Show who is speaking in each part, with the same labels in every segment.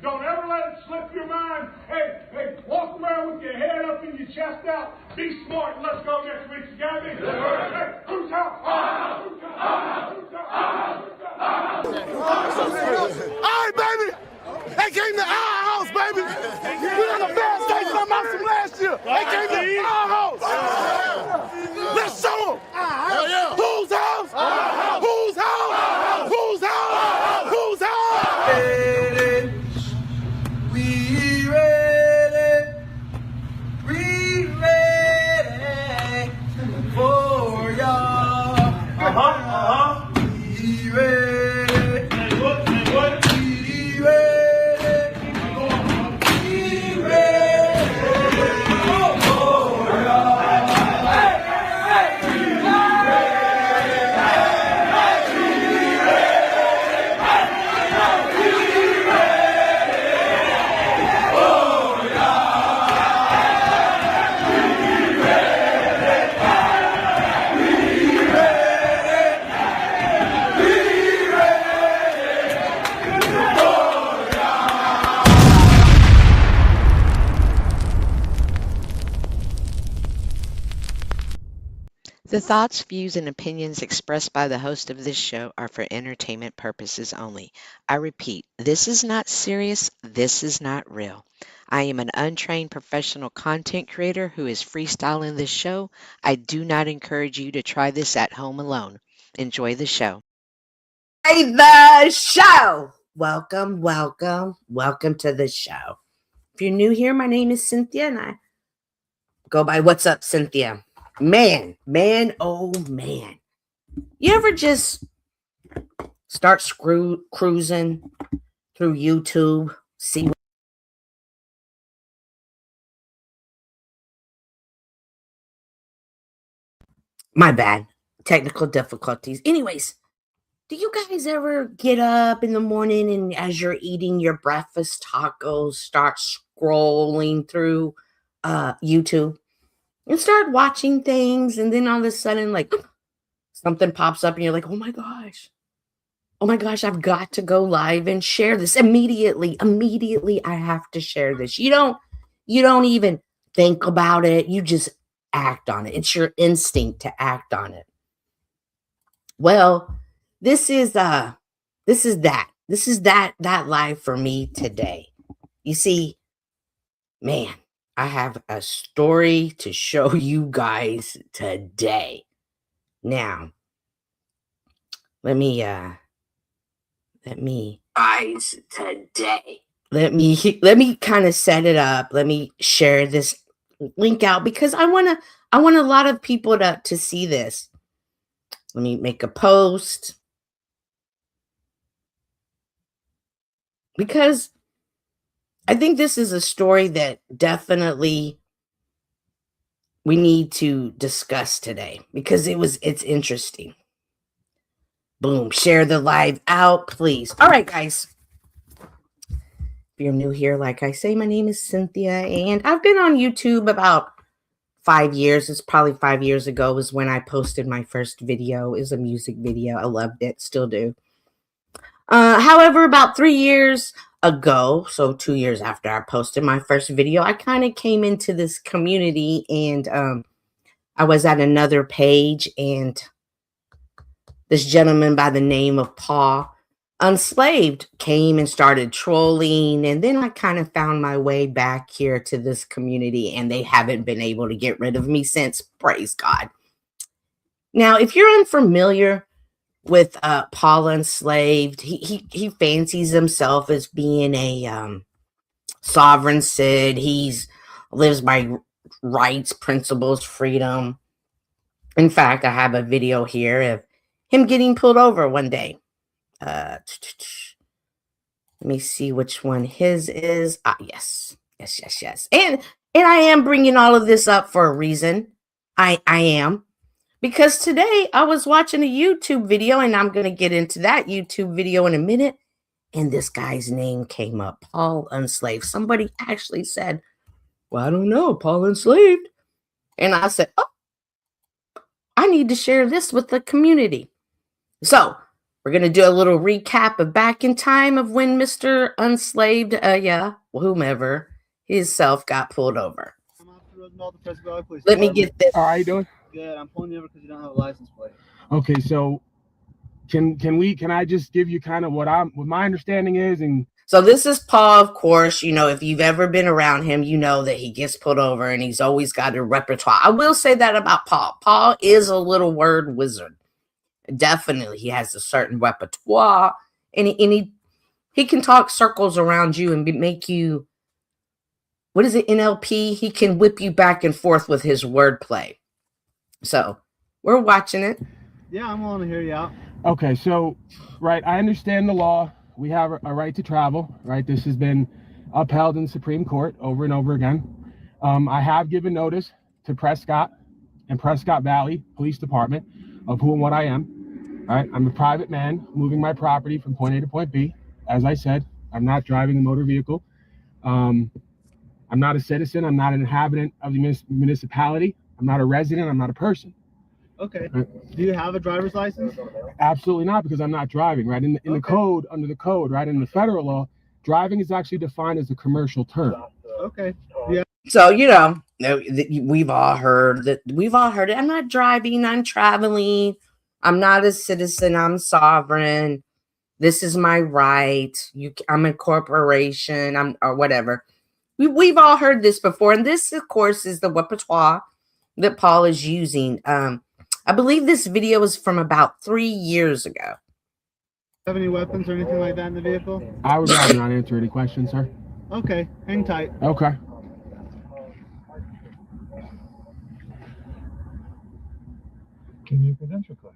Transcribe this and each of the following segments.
Speaker 1: Don't ever let it slip your mind. Hey, walk around with your head up and your chest out. Be smart and let's go next week. You got me? Hey, who's out?
Speaker 2: All right, baby. They came to our house, baby. We on the bad station on Moxie last year. They came to our house. Let's show them. Whose house? Whose house? Whose house? Whose house?
Speaker 3: We ready. We ready for y'all. We ready.
Speaker 4: The thoughts, views, and opinions expressed by the host of this show are for entertainment purposes only. I repeat, this is not serious, this is not real. I am an untrained professional content creator who is freestyling this show. I do not encourage you to try this at home alone. Enjoy the show.
Speaker 5: Hey, the show! Welcome to the show. If you're new here, my name is Cynthia, and I go by What's Up, Cynthia. Man, oh man. You ever just start cruising through YouTube, see my bad, technical difficulties. Anyways, do you guys ever get up in the morning and as you're eating your breakfast tacos, start scrolling through YouTube? And start watching things, and then all of a sudden, like, something pops up, and you're like, oh my gosh, I've got to go live and share this immediately. I have to share this. You don't even think about it. You just act on it. It's your instinct to act on it. Well, this is that live for me today. You see, man, I have a story to show you guys today. Now, let me kind of set it up. Let me share this link out because I want a lot of people to see this. Let me make a post because I think this is a story that definitely we need to discuss today because it's interesting. Boom, share the live out, please. All right, guys. If you're new here, like I say, my name is Cynthia, and I've been on YouTube about 5 years. It's probably 5 years ago was when I posted my first video. It was a music video. I loved it, still do. However, about 3 years ago, so 2 years after I posted my first video, I kind of came into this community, and I was at another page, and this gentleman by the name of Paul Unslaved came and started trolling, and then I kind of found my way back here to this community, and they haven't been able to get rid of me since. Praise God. Now, if you're unfamiliar with Paul Unslaved, he fancies himself as being a sovereign Sid. He's lives by rights, principles, freedom. In fact, I have a video here of him getting pulled over one day. Let me see which one his is. Yes. And I am bringing all of this up for a reason. I am. Because today I was watching a YouTube video, and I'm going to get into that YouTube video in a minute. And this guy's name came up, Paul Unslaved. Somebody actually said, well, I don't know, Paul Unslaved. And I said, oh, I need to share this with the community. So We're going to do a little recap of back in time of when Mr. Unslaved, whomever, his self got pulled over.
Speaker 6: I'm off the road, the Prescott Valley Police
Speaker 5: Let me
Speaker 6: Department.
Speaker 5: get this.
Speaker 1: All right, how you doing?
Speaker 6: Good. I'm pulling you over because you don't have a license plate.
Speaker 1: Okay, so can I just give you kind of what my understanding is? And
Speaker 5: So this is Paul, of course. You know, if you've ever been around him, you know that he gets pulled over and he's always got a repertoire. I will say that about Paul. Paul is a little word wizard. Definitely, he has a certain repertoire, and he can talk circles around you and make you, what is it, NLP? He can whip you back and forth with his wordplay. So we're watching it.
Speaker 6: Yeah, I'm willing to hear you out.
Speaker 1: okay, so right, I understand the law. We have a right to travel, right? This has been upheld in the Supreme Court over and over again. I have given notice to Prescott and Prescott Valley Police Department of who and what I am. All right, I'm a private man moving my property from point A to point B. As I said, I'm not driving a motor vehicle. I'm not a citizen. I'm not an inhabitant of the municipality. I'm not a resident. I'm not a person.
Speaker 6: Okay. Do you have a driver's license?
Speaker 1: Absolutely not, because I'm not driving, right? In the code, under the code, right? In the federal law, driving is actually defined as a commercial term.
Speaker 6: Okay. Yeah.
Speaker 5: So, you know, we've all heard it. I'm not driving. I'm traveling. I'm not a citizen. I'm sovereign. This is my right. I'm a corporation. Or whatever. We've all heard this before. And this, of course, is the repertoire that Paul is using. I believe this video is from about 3 years ago.
Speaker 6: Have any weapons or anything like that in the vehicle?
Speaker 1: I would rather not answer any questions, sir.
Speaker 6: Okay. Hang tight.
Speaker 1: Okay.
Speaker 7: Give me your credential card.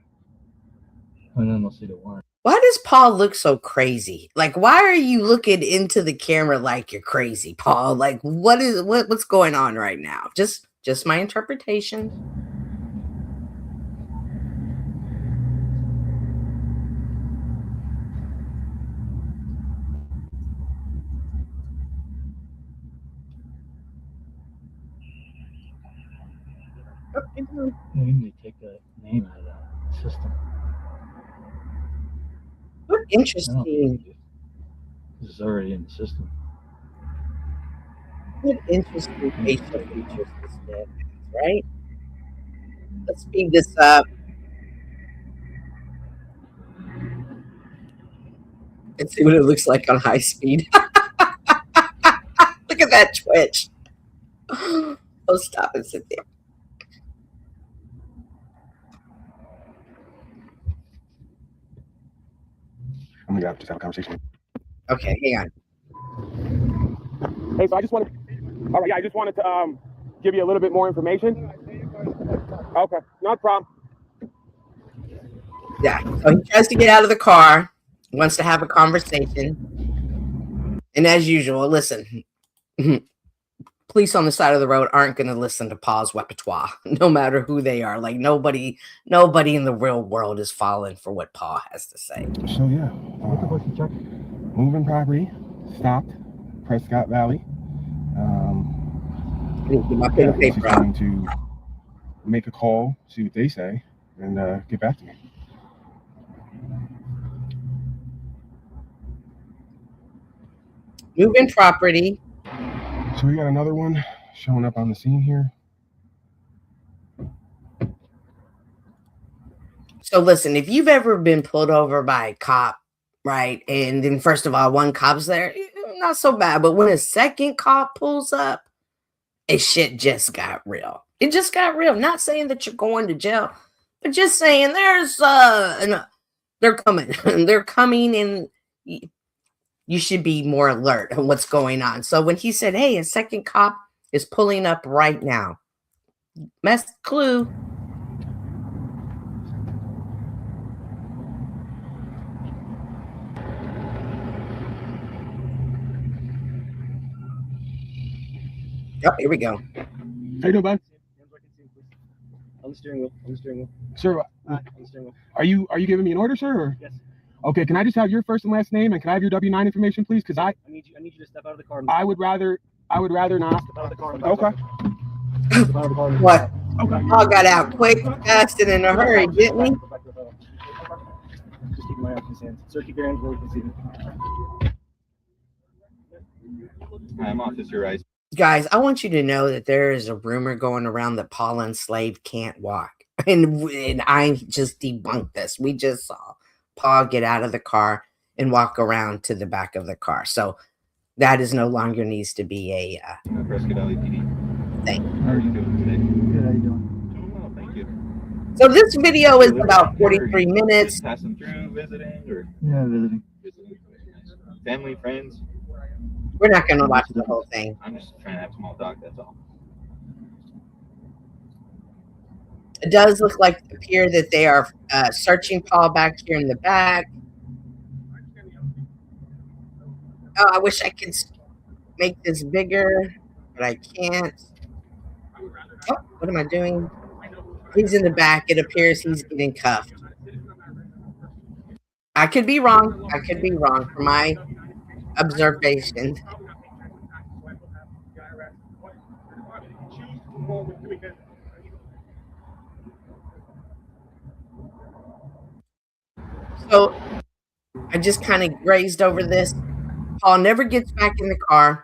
Speaker 7: And then we'll see the warrant.
Speaker 5: Why does Paul look so crazy? Like, why are you looking into the camera like you're crazy, Paul? Like, what's going on right now? Just my interpretation.
Speaker 7: You need to take the name out of the system.
Speaker 5: What
Speaker 7: I don't
Speaker 5: interesting.
Speaker 7: think it- This is already in the system.
Speaker 5: What interesting facial features this man has, right? Let's speed this up. And see what it looks like on high speed. Look at that twitch. Oh, stop and sit there.
Speaker 1: I'm gonna just have a conversation.
Speaker 5: Okay, hang on.
Speaker 1: Hey, so I just wanted to give you a little bit more information. Okay, no problem.
Speaker 5: Yeah, so he tries to get out of the car, wants to have a conversation. And as usual, listen, police on the side of the road aren't going to listen to Paul's repertoire, no matter who they are. Like, nobody in the real world is falling for what Paul has to say.
Speaker 1: So yeah, moving property, stopped, Prescott Valley.
Speaker 5: Get my pen and
Speaker 1: She's
Speaker 5: paper out.
Speaker 1: going to make a call, see what they say, and get back to me.
Speaker 5: Moving property.
Speaker 1: So we got another one showing up on the scene here.
Speaker 5: So listen, if you've ever been pulled over by a cop, right, and then first of all, one cop's there, not so bad, but when a second cop pulls up, shit just got real. It just got real. Not saying that you're going to jail, but just saying they're coming. They're coming, and you should be more alert on what's going on. So when he said, hey, a second cop is pulling up right now, that's clue. Oh, here we go.
Speaker 1: How you doing, bud?
Speaker 6: On the steering wheel.
Speaker 1: Sir,
Speaker 6: On the steering wheel.
Speaker 1: are you giving me an order, sir? Or?
Speaker 6: Yes.
Speaker 1: Okay, can I just have your first and last name, and can I have your W-9 information, please? Because I
Speaker 6: need you to step out of the car.
Speaker 1: would rather not.
Speaker 6: Step out of the car.
Speaker 1: Okay.
Speaker 6: Step out of the car.
Speaker 5: What?
Speaker 1: Okay.
Speaker 5: Paul got out quick, fast, and in a hurry, didn't he?
Speaker 6: Just keep my arms in his hands. Sir, keep your hands where we can see them.
Speaker 7: I'm Officer Rice.
Speaker 5: Guys, I want you to know that there is a rumor going around that Paul Enslaved can't walk. And I just debunked this. We just saw Paul get out of the car and walk around to the back of the car. So that is no longer needs to be a
Speaker 7: Prescott Valley PD.
Speaker 5: thing.
Speaker 7: How are you doing today?
Speaker 6: Good, how you doing?
Speaker 7: Doing well, thank you.
Speaker 5: So this video is about 43 minutes.
Speaker 7: Just passing through, visiting, or
Speaker 6: Yeah, visiting.
Speaker 7: visiting? Family, friends?
Speaker 5: We're not going to watch the whole thing.
Speaker 7: I'm just trying to have small talk, that's all.
Speaker 5: It does look like appear that they are searching Paul back here in the back. Oh, I wish I could make this bigger, but I can't. Oh, what am I doing? He's in the back. It appears he's getting cuffed. I could be wrong. I could be wrong from my observation. So I just kind of grazed over this. Paul never gets back in the car.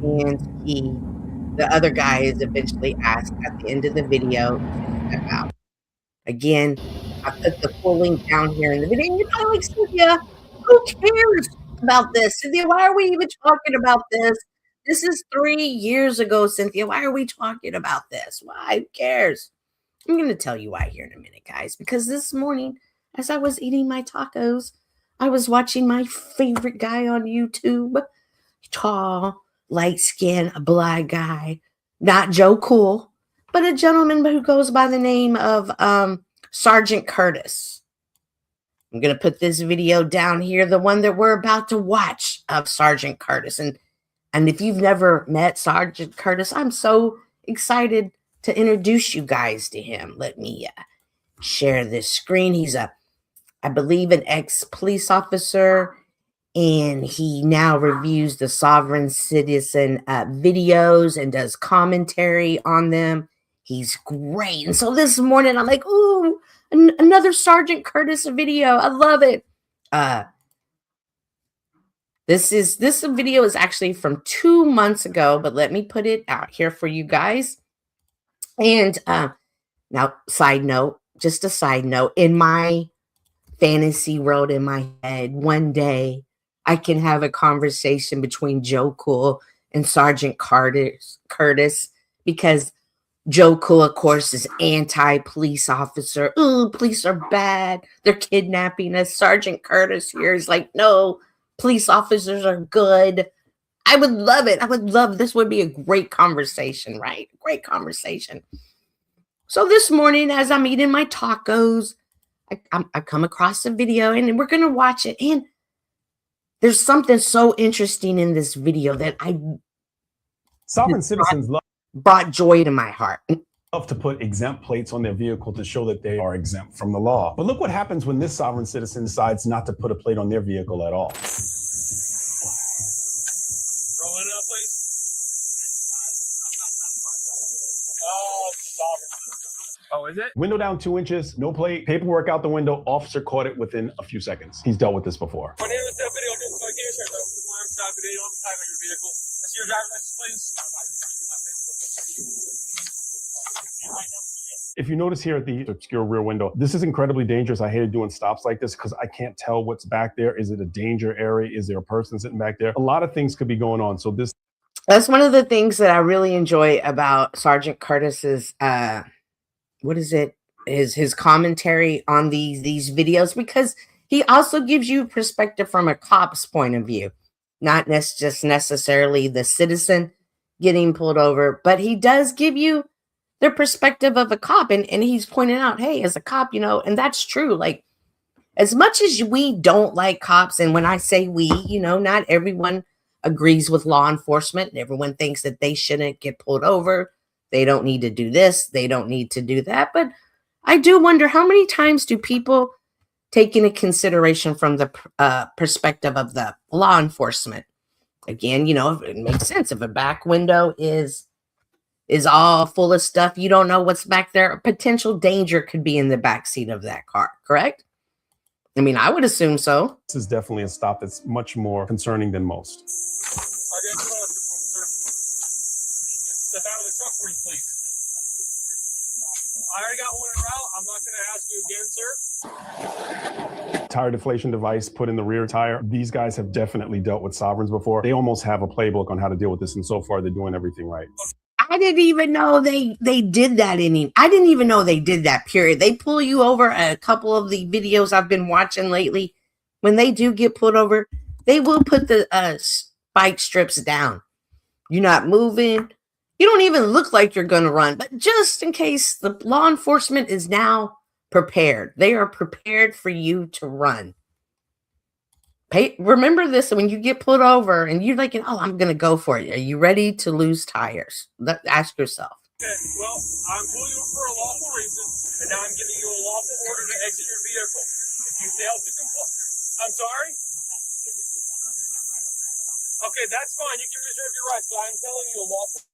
Speaker 5: And the other guy is eventually asked at the end of the video to step out. Again, I put the full link down here in the video. And you're probably like, Cynthia, who cares about this? Cynthia, why are we even talking about this? This is 3 years ago, Cynthia. Why are we talking about this? Why? Who cares? I'm going to tell you why here in a minute, guys. Because this morning, as I was eating my tacos, I was watching my favorite guy on YouTube. Tall, light-skinned, black guy. Not Joe Cool, but a gentleman who goes by the name of Sergeant Curtis. I'm going to put this video down here, the one that we're about to watch of Sergeant Curtis. And if you've never met Sergeant Curtis, I'm so excited to introduce you guys to him. Let me share this screen. He's I believe, an ex-police officer, and he now reviews the Sovereign Citizen videos and does commentary on them. He's great. And so this morning, I'm like, ooh, another Sergeant Curtis video. I love it. This video is actually from 2 months ago, but let me put it out here for you guys. And now, just a side note, in my fantasy world in my head, one day I can have a conversation between Joe Cool and Sergeant Curtis, because Joe Cool, of course, is anti-police officer. Ooh, police are bad. They're kidnapping us. Sergeant Curtis here is like, no, police officers are good. I would love it. This would be a great conversation, right? Great conversation. So this morning, as I'm eating my tacos, I come across a video and we're going to watch it. And there's something so interesting in this video that
Speaker 8: Sovereign citizens
Speaker 5: brought joy to my heart.
Speaker 8: love to put exempt plates on their vehicle to show that they are exempt from the law. But look what happens when this sovereign citizen decides not to put a plate on their vehicle at all.
Speaker 1: Oh, is it?
Speaker 8: Window down 2 inches, no plate, paperwork out the window. Officer caught it within a few seconds. He's dealt with this before. If you notice here at the obscure rear window, this is incredibly dangerous. I hate doing stops like this because I can't tell what's back there. Is it a danger area? Is there a person sitting back there? A lot of things could be going on. So
Speaker 5: that's one of the things that I really enjoy about Sergeant Curtis's his commentary on these videos, because he also gives you perspective from a cop's point of view, not just necessarily the citizen getting pulled over, but he does give you the perspective of a cop, and he's pointing out, hey, as a cop, and that's true. Like, as much as we don't like cops, and when I say we, not everyone agrees with law enforcement, and everyone thinks that they shouldn't get pulled over. They don't need to do this. They don't need to do that. But I do wonder, how many times do people take into consideration from the perspective of the law enforcement? Again, it makes sense. If a back window is is all full of stuff. You don't know what's back there. A potential danger could be in the back seat of that car, correct? I mean, I would assume so.
Speaker 8: This is definitely a stop that's much more concerning than most.
Speaker 9: Step out of the truck for me, please. I already got one en route. I'm not going to ask you again, sir.
Speaker 8: Tire deflation device put in the rear tire. These guys have definitely dealt with sovereigns before. They almost have a playbook on how to deal with this, and so far they're doing everything right.
Speaker 5: I didn't even know they did that I didn't even know they did that, period. They pull you over. A couple of the videos I've been watching lately, when they do get pulled over, they will put the spike strips down. You're not moving. You don't even look like you're going to run, but just in case, the law enforcement is now prepared. They are prepared for you to run. Remember this when you get pulled over and you're like, oh, I'm going to go for it. Are you ready to lose tires? Ask yourself.
Speaker 9: Okay, well, I'm pulling you for a lawful reason, and now I'm giving you a lawful order to exit your vehicle. If you fail to comply, I'm sorry? Okay, that's fine. You can reserve your rights, but I'm telling you a lawful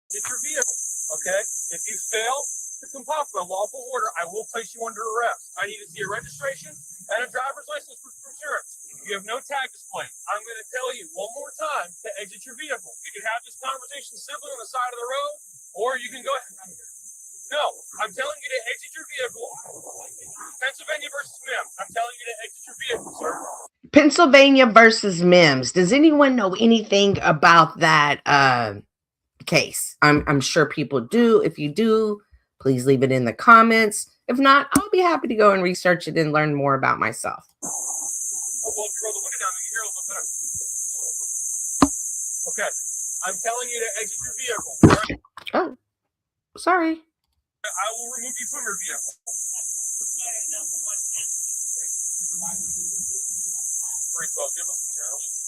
Speaker 9: exit your vehicle, okay? If you fail to comply with a lawful order, I will place you under arrest. I need to see a registration and a driver's license for insurance. You have no tag display. I'm going to tell you one more time to exit your vehicle. You can have this conversation civilly on the side of the road, or you can go ahead. No, I'm telling you to exit your vehicle. Pennsylvania versus Mims. I'm telling you to exit your vehicle, sir.
Speaker 5: Pennsylvania versus Mims. Does anyone know anything about that case? I'm sure people do. If you do, please leave it in the comments. If not, I'll be happy to go and research it and learn more about myself.
Speaker 9: Oh, well, if you roll the window down, you can hear a little bit better. Okay, I'm telling you to exit your vehicle. Right?
Speaker 5: Oh, sorry.
Speaker 9: I will remove you from your vehicle.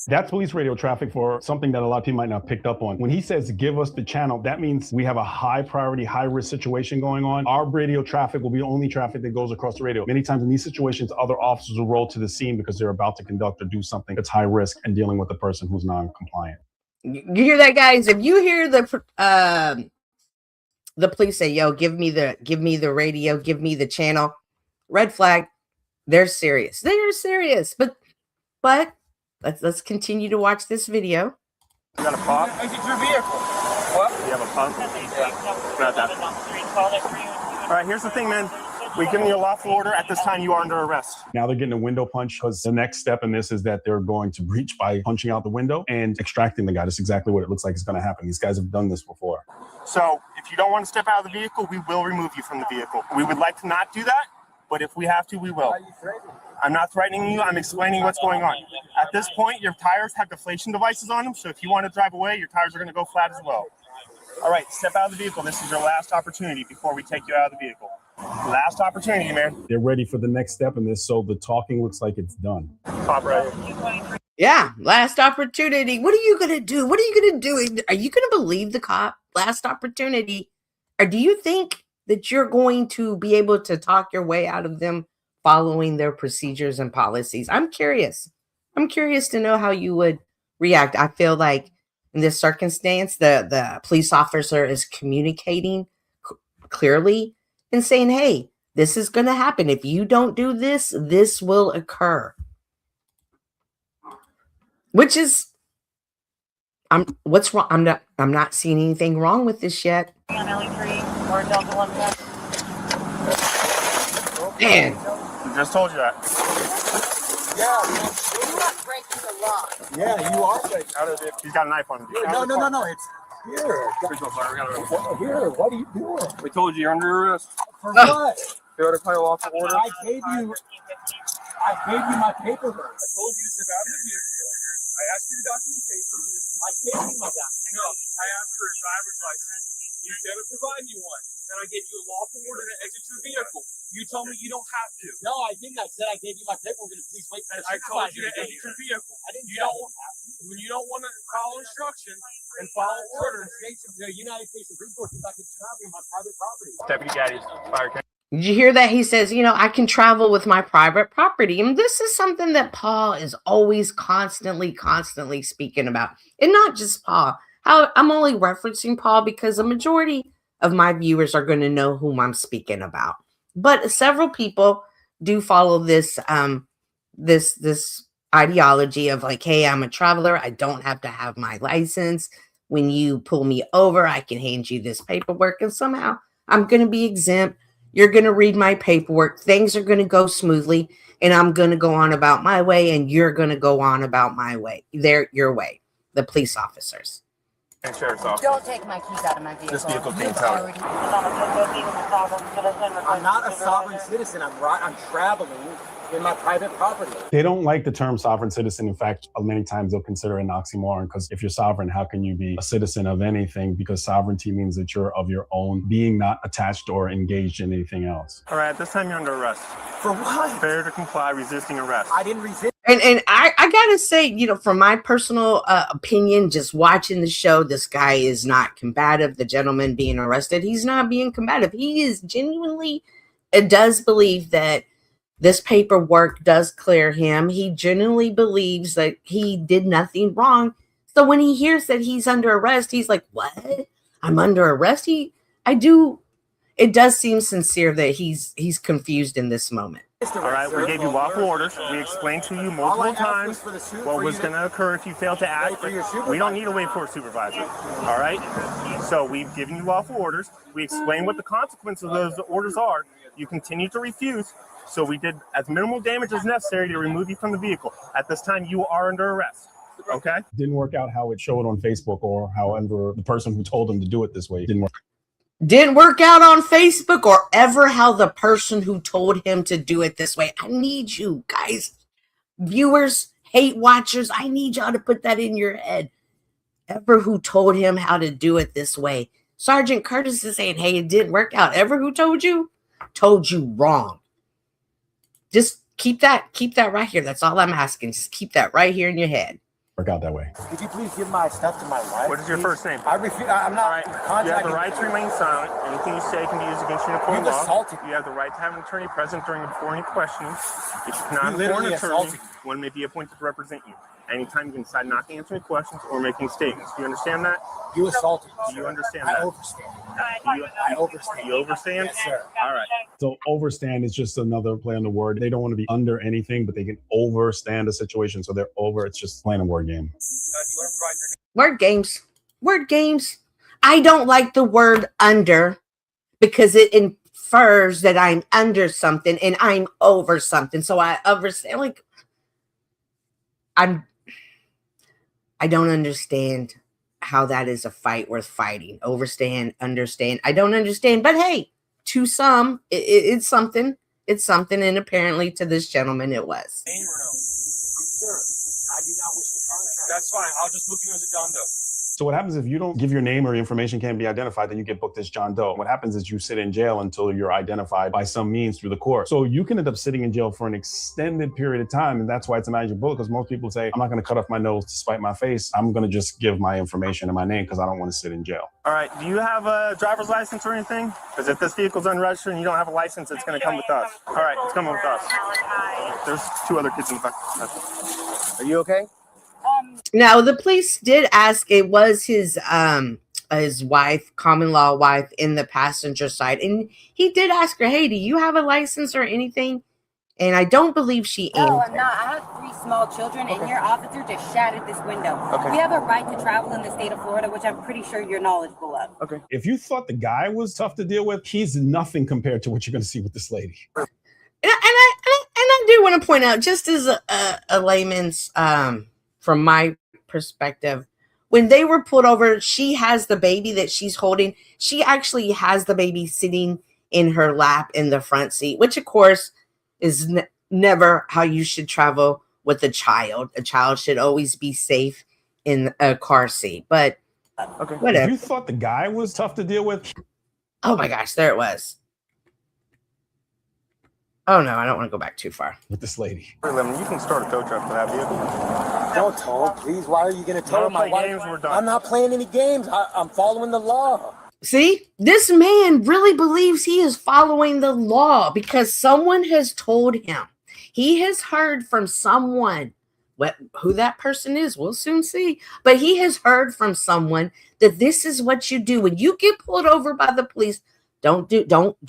Speaker 8: That's police radio traffic for something that a lot of people might not have picked up on. When he says, give us the channel, that means we have a high priority, high risk situation going on. Our radio traffic will be the only traffic that goes across the radio. Many times in these situations, other officers will roll to the scene because they're about to conduct or do something that's high risk and dealing with a person who's non-compliant.
Speaker 5: You hear that, guys? If you hear the police say, yo, give me the radio, give me the channel, red flag, they're serious. They're serious. But let's continue to watch this video.
Speaker 9: You got a pump? Exit your vehicle. What? You have a pump? Yeah. Grab that. All right, here's the thing, man. We've given you a lawful order. At this time, you are under arrest.
Speaker 8: Now they're getting a window punch because the next step in this is that they're going to breach by punching out the window and extracting the guy. That's exactly what it looks like is going to happen. These guys have done this before.
Speaker 9: So if you don't want to step out of the vehicle, we will remove you from the vehicle. We would like to not do that, but if we have to, we will. I'm not threatening you. I'm explaining what's going on. At this point, your tires have deflation devices on them. So if you want to drive away, your tires are going to go flat as well. All right, step out of the vehicle. This is your last opportunity before we take you out of the vehicle. Last opportunity, man.
Speaker 8: They're ready for the next step in this, so the talking looks like it's done.
Speaker 9: Pop right.
Speaker 5: Yeah, last opportunity. What are you going to do? What are you going to do? Are you going to believe the cop? Last opportunity. Or do you think that you're going to be able to talk your way out of them following their procedures and policies? I'm curious. I'm curious to know how you would react. I feel like in this circumstance, the police officer is communicating clearly and saying, hey, this is going to happen. If you don't do this, this will occur. Which is, what's wrong? I'm not seeing anything wrong with this yet. Man.
Speaker 9: Just told you that.
Speaker 2: Yeah, you're not breaking the law. Yeah, you are breaking.
Speaker 9: Out of it. He's got a knife on him.
Speaker 2: No. It's here. Here, what are you doing?
Speaker 9: We told you you're under arrest.
Speaker 2: For what?
Speaker 9: Failure to play a lawful order.
Speaker 2: I gave you my paperwork.
Speaker 9: I told you to step out of the vehicle. I asked for your documentation.
Speaker 2: I gave you my documentation.
Speaker 9: No, I asked for a driver's license. You failed to provide me one. And I gave you a lawful order to exit your vehicle. You told me you don't have to.
Speaker 2: No, I didn't. I said I gave you my paperwork. Please wait.
Speaker 9: I told you to exit your vehicle.
Speaker 2: I didn't.
Speaker 9: When you don't want to follow instruction and follow orders.
Speaker 2: The United States Supreme Court says I can travel on my private property.
Speaker 9: Deputy Gaddy's fire.
Speaker 5: Did you hear that? He says, I can travel with my private property. And this is something that Paul is always constantly speaking about. And not just Paul. How I'm only referencing Paul because a majority of my viewers are going to know whom I'm speaking about. But several people do follow this this ideology of like, hey, I'm a traveler. I don't have to have my license. When you pull me over, I can hand you this paperwork, and somehow I'm going to be exempt. You're going to read my paperwork. Things are going to go smoothly, and I'm going to go on about my way, and you're going to go on about my way. Your way, the police officers.
Speaker 9: And sheriff's office.
Speaker 10: Don't take my keys out of my vehicle.
Speaker 9: This vehicle
Speaker 10: You've
Speaker 9: can't tell.
Speaker 10: already-
Speaker 6: I'm not a sovereign citizen. I'm traveling in my private property.
Speaker 8: They don't like the term sovereign citizen. In fact, many times they'll consider it an oxymoron, because if you're sovereign, how can you be a citizen of anything? Because sovereignty means that you're of your own being, not attached or engaged in anything else.
Speaker 9: All right, at this time you're under arrest.
Speaker 6: For what?
Speaker 9: Failure to comply, resisting arrest.
Speaker 6: I didn't resist.
Speaker 5: And I gotta say, you know, from my personal opinion, just watching the show, this guy is not combative. The gentleman being arrested, he's not being combative. He is genuinely, does believe that this paperwork does clear him. He genuinely believes that he did nothing wrong. So when he hears that he's under arrest, he's like, what? I'm under arrest? It does seem sincere that he's confused in this moment.
Speaker 9: All right, we gave you lawful orders. We explained to you multiple times what was going to occur if you failed to act. We don't need to wait for a supervisor. All right? So we've given you lawful orders. We explained what the consequences of those orders are. You continue to refuse. So we did as minimal damage as necessary to remove you from the vehicle. At this time, you are under arrest. Okay?
Speaker 8: Didn't work out how it showed on Facebook, or however the person who told him to do it this way didn't work.
Speaker 5: Didn't work out on Facebook, or ever how the person who told him to do it this way. I need you guys, viewers, hate watchers, I need y'all to put that in your head. Ever who told him how to do it this way. Sergeant Curtis is saying, hey, it didn't work out. Ever who told you wrong. Just keep that right here. That's all I'm asking. Just keep that right here in your head.
Speaker 8: Work out that way.
Speaker 6: Could you please give my stuff to my wife?
Speaker 9: What is your first name?
Speaker 6: I refuse. I'm not.
Speaker 9: All right. You have the right to remain silent. Anything you say can be used against you in a court of
Speaker 6: You've
Speaker 9: law.
Speaker 6: assaulted me.
Speaker 9: You have the right to have an attorney present before any questioning. If you cannot
Speaker 6: You
Speaker 9: afford
Speaker 6: literally
Speaker 9: an attorney,
Speaker 6: assaulted me.
Speaker 9: one may be appointed to represent you. Anytime you can decide not to answer any questions or making statements. Do you understand that?
Speaker 6: You assaulted me.
Speaker 9: Do you understand
Speaker 6: I
Speaker 9: that?
Speaker 6: overstand.
Speaker 9: I
Speaker 6: overstand.
Speaker 9: You overstand?
Speaker 6: Yes, sir.
Speaker 9: All right.
Speaker 8: So overstand is just another play on the word. They don't want to be under anything, but they can overstand a situation. So they're over. It's just playing a word game.
Speaker 5: Word games. I don't like the word under because it infers that I'm under something and I'm over something. So I understand, like, I don't understand how that is a fight worth fighting. Overstand, understand. I don't understand, but hey, to some, it's something. It's something, and apparently to this gentleman, it was.
Speaker 6: Sir, I do not wish to contract.
Speaker 9: That's fine. I'll just book you as a John Doe.
Speaker 8: So what happens if you don't give your name or information can't be identified, then you get booked as John Doe. What happens is you sit in jail until you're identified by some means through the court. So you can end up sitting in jail for an extended period of time. And that's why it's a magic bullet, because most people say, I'm not going to cut off my nose to spite my face. I'm going to just give my information and my name because I don't want to sit in jail.
Speaker 9: All right. Do you have a driver's license or anything? Because if this vehicle's unregistered and you don't have a license, it's going to come with us. All right. It's coming with us. There's 2 other kids in the back.
Speaker 6: Are you okay?
Speaker 5: Now, the police did ask, it was his wife, common law wife, in the passenger side. And he did ask her, hey, do you have a license or anything? And I don't believe she
Speaker 10: No,
Speaker 5: answered.
Speaker 10: I'm not. I have 3 small children, and your officer just shattered this window.
Speaker 6: Okay.
Speaker 10: We have a right to travel in the state of Florida, which I'm pretty sure you're knowledgeable of.
Speaker 6: Okay.
Speaker 8: If you thought the guy was tough to deal with, he's nothing compared to what you're going to see with this lady.
Speaker 5: And I do want to point out, just as a layman's, from my perspective, when they were pulled over, she has the baby that she's holding. She actually has the baby sitting in her lap in the front seat, which of course is never how you should travel with a child. A child should always be safe in a car seat, but
Speaker 6: Okay.
Speaker 5: whatever.
Speaker 8: If you thought the guy was tough to deal with,
Speaker 5: Oh my gosh, there it was. Oh no, I don't want to go back too far.
Speaker 8: with this lady.
Speaker 9: You can start a tow truck for that vehicle.
Speaker 6: Don't tow him, please. Why are you going to tow
Speaker 9: None of
Speaker 6: him?
Speaker 9: my
Speaker 6: Why-
Speaker 9: games were done.
Speaker 6: I'm not playing any games. I'm following the law.
Speaker 5: See, this man really believes he is following the law because someone has told him. He has heard from someone who that person is, we'll soon see. But he has heard from someone that this is what you do when you get pulled over by the police. Don't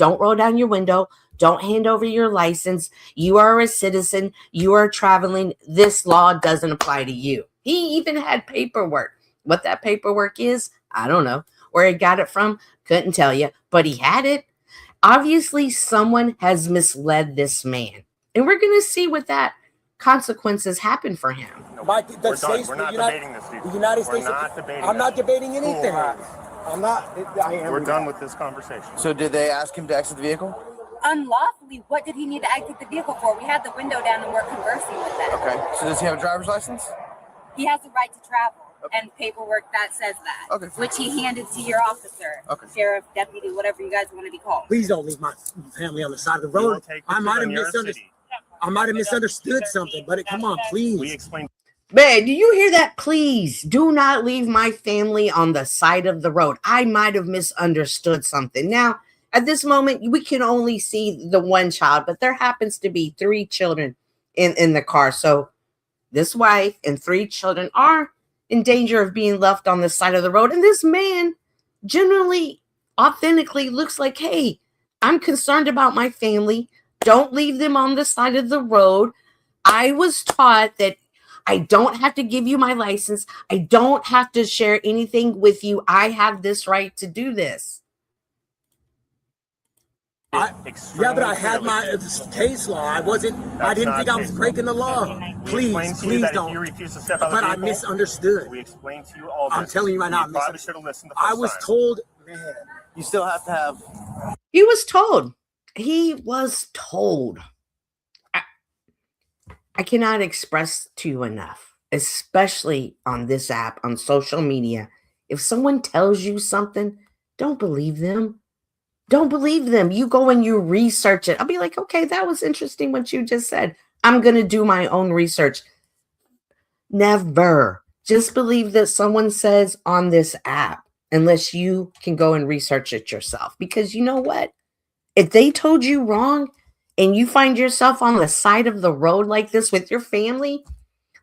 Speaker 5: roll down your window. Don't hand over your license. You are a citizen. You are traveling. This law doesn't apply to you. He even had paperwork. What that paperwork is, I don't know. Where he got it from, couldn't tell you, but he had it. Obviously, someone has misled this man. And we're going to see what that consequences happen for him.
Speaker 9: We're not debating this, dude.
Speaker 6: The United States.
Speaker 9: We're not debating
Speaker 6: I'm not
Speaker 9: this.
Speaker 6: debating anything.
Speaker 9: Cool.
Speaker 6: I'm not. I am.
Speaker 9: We're done with this conversation.
Speaker 3: So did they ask him to exit the vehicle?
Speaker 10: Unlawfully, what did he need to exit the vehicle for? We had the window down and we're conversing with them.
Speaker 3: Okay. So does he have a driver's license?
Speaker 10: He has the right to travel and paperwork that says that.
Speaker 3: Okay.
Speaker 10: Which he handed to your officer,
Speaker 3: Okay.
Speaker 10: sheriff, deputy, whatever you guys want to be called.
Speaker 6: Please don't leave my family on the side of the road. I might have misunderstood. I might have misunderstood something, but come on, please.
Speaker 9: We explained.
Speaker 5: Man, do you hear that? Please do not leave my family on the side of the road. I might have misunderstood something. Now, at this moment, we can only see the one child, but there happens to be 3 children in the car. So this wife and 3 children are in danger of being left on the side of the road. And this man generally, authentically looks like, hey, I'm concerned about my family. Don't leave them on the side of the road. I was taught that I don't have to give you my license. I don't have to share anything with you. I have this right to do this.
Speaker 6: Yeah, but I had my case law. I didn't think I was breaking the law. Please don't.
Speaker 9: If you refuse to step out of the
Speaker 6: But I
Speaker 9: vehicle,
Speaker 6: misunderstood.
Speaker 9: we explained to you all this.
Speaker 6: I'm telling you right now,
Speaker 9: You probably should have listened the
Speaker 6: I
Speaker 9: first
Speaker 6: was
Speaker 9: time.
Speaker 6: told, man.
Speaker 3: You still have to have.
Speaker 5: He was told. He was told. I cannot express to you enough, especially on this app, on social media. If someone tells you something, don't believe them. Don't believe them. You go and you research it. I'll be like, okay, that was interesting what you just said. I'm going to do my own research. Never. Just believe that someone says on this app, unless you can go and research it yourself. Because you know what? If they told you wrong and you find yourself on the side of the road like this with your family,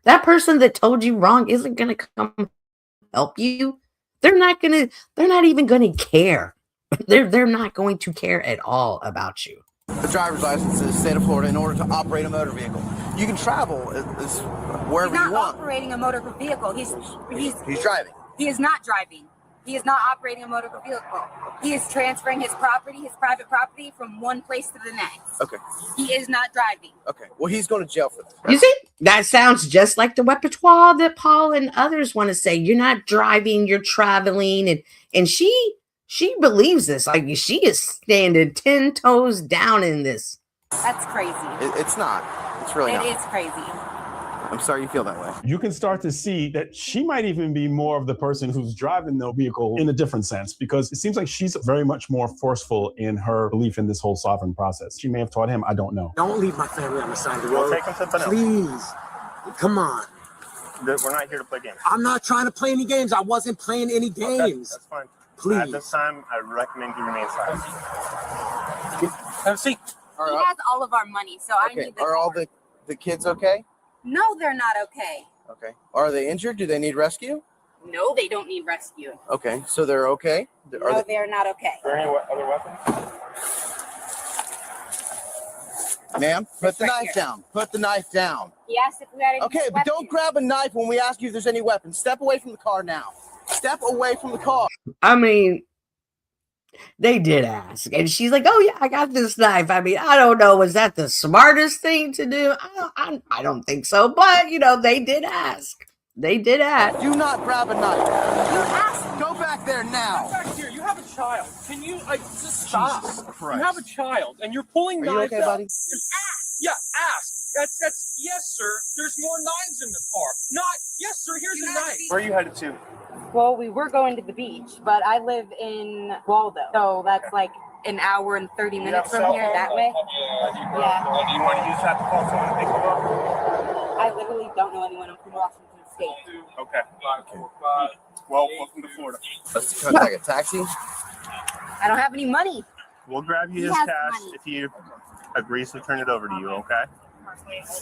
Speaker 5: that person that told you wrong isn't going to come help you. They're not even going to care. They're not going to care at all about you.
Speaker 3: The driver's license in the state of Florida in order to operate a motor vehicle. You can travel wherever
Speaker 10: He's
Speaker 3: you
Speaker 10: not
Speaker 3: want.
Speaker 10: operating a motor vehicle. He's
Speaker 3: driving.
Speaker 10: He is not driving. He is not operating a motor vehicle. He is transferring his property, his private property, from one place to the next.
Speaker 3: Okay.
Speaker 10: He is not driving.
Speaker 3: Okay. Well, he's going to jail for this.
Speaker 5: You see, that sounds just like the repertoire that Paul and others want to say. You're not driving, you're traveling. And she believes this. Like, she is standing 10 toes down in this.
Speaker 10: That's crazy.
Speaker 3: It's not. It's really not.
Speaker 10: It is crazy.
Speaker 3: I'm sorry you feel that way.
Speaker 8: You can start to see that she might even be more of the person who's driving the vehicle in a different sense, because it seems like she's very much more forceful in her belief in this whole sovereign process. She may have taught him, I don't know.
Speaker 6: Don't leave my family on the side of the
Speaker 9: We'll
Speaker 6: road.
Speaker 9: take him to the
Speaker 6: Please. Come on.
Speaker 9: We're not here to play games.
Speaker 6: I'm not trying to play any games. I wasn't playing any games.
Speaker 9: That's fine.
Speaker 6: Please.
Speaker 9: At this time, I recommend you remain silent. Have a seat.
Speaker 10: He has all of our money, so I
Speaker 3: Okay.
Speaker 10: need the
Speaker 3: Are all
Speaker 10: car.
Speaker 3: the kids okay?
Speaker 10: No, they're not okay.
Speaker 3: Okay. Are they injured? Do they need rescue?
Speaker 10: No, they don't need rescue.
Speaker 3: Okay. So they're okay?
Speaker 10: No, they're not okay.
Speaker 9: Are there any other weapons?
Speaker 3: Ma'am, put the
Speaker 10: right
Speaker 3: knife
Speaker 10: here.
Speaker 3: down. Put the knife down.
Speaker 10: He asked if we had any
Speaker 3: Okay, but don't
Speaker 10: weapons.
Speaker 3: grab a knife when we ask you if there's any weapons. Step away from the car now. Step away from the car.
Speaker 5: I mean, they did ask. And she's like, oh, yeah, I got this knife. I mean, I don't know. Was that the smartest thing to do? I don't think so. But, they did ask. They did ask.
Speaker 3: Do not grab a knife. You asked. Go back there now.
Speaker 9: Back here. You have a child. Can you just stop?
Speaker 3: Jesus Christ.
Speaker 9: You have a child, and you're pulling
Speaker 3: Are you
Speaker 9: knives
Speaker 3: okay,
Speaker 9: out.
Speaker 3: buddy?
Speaker 9: Yeah, ask. That's yes, sir. There's more knives in the car. Not yes, sir. Here's a knife. Where are you headed to?
Speaker 10: Well, we were going to the beach, but I live in Waldo, so that's like an hour and 30 minutes from here that way. Yeah.
Speaker 9: Do you want to use that to call someone to pick you up?
Speaker 10: I literally don't know anyone from Washington State.
Speaker 9: Okay. Well, welcome to Florida.
Speaker 3: Let's contact a taxi.
Speaker 10: I don't have any money.
Speaker 9: We'll grab you
Speaker 10: He
Speaker 9: his
Speaker 10: has
Speaker 9: cash
Speaker 10: money.
Speaker 9: if he agrees to turn it over to you. Okay.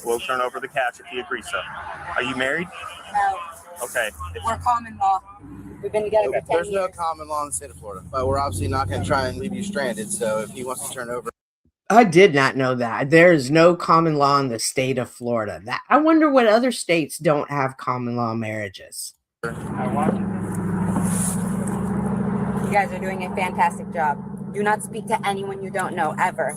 Speaker 11: We'll turn over the cash if he agrees so. Are you married?
Speaker 10: No,
Speaker 11: Okay.
Speaker 10: we're common law. We've been together for 10
Speaker 3: There's no
Speaker 10: years.
Speaker 3: common law in the state of Florida, but we're obviously not going to try and leave you stranded. So if he wants to turn over,
Speaker 5: I did not know that. There is no common law in the state of Florida. That I wonder what other states don't have common law marriages.
Speaker 10: You guys are doing a fantastic job. Do not speak to anyone you don't know, ever.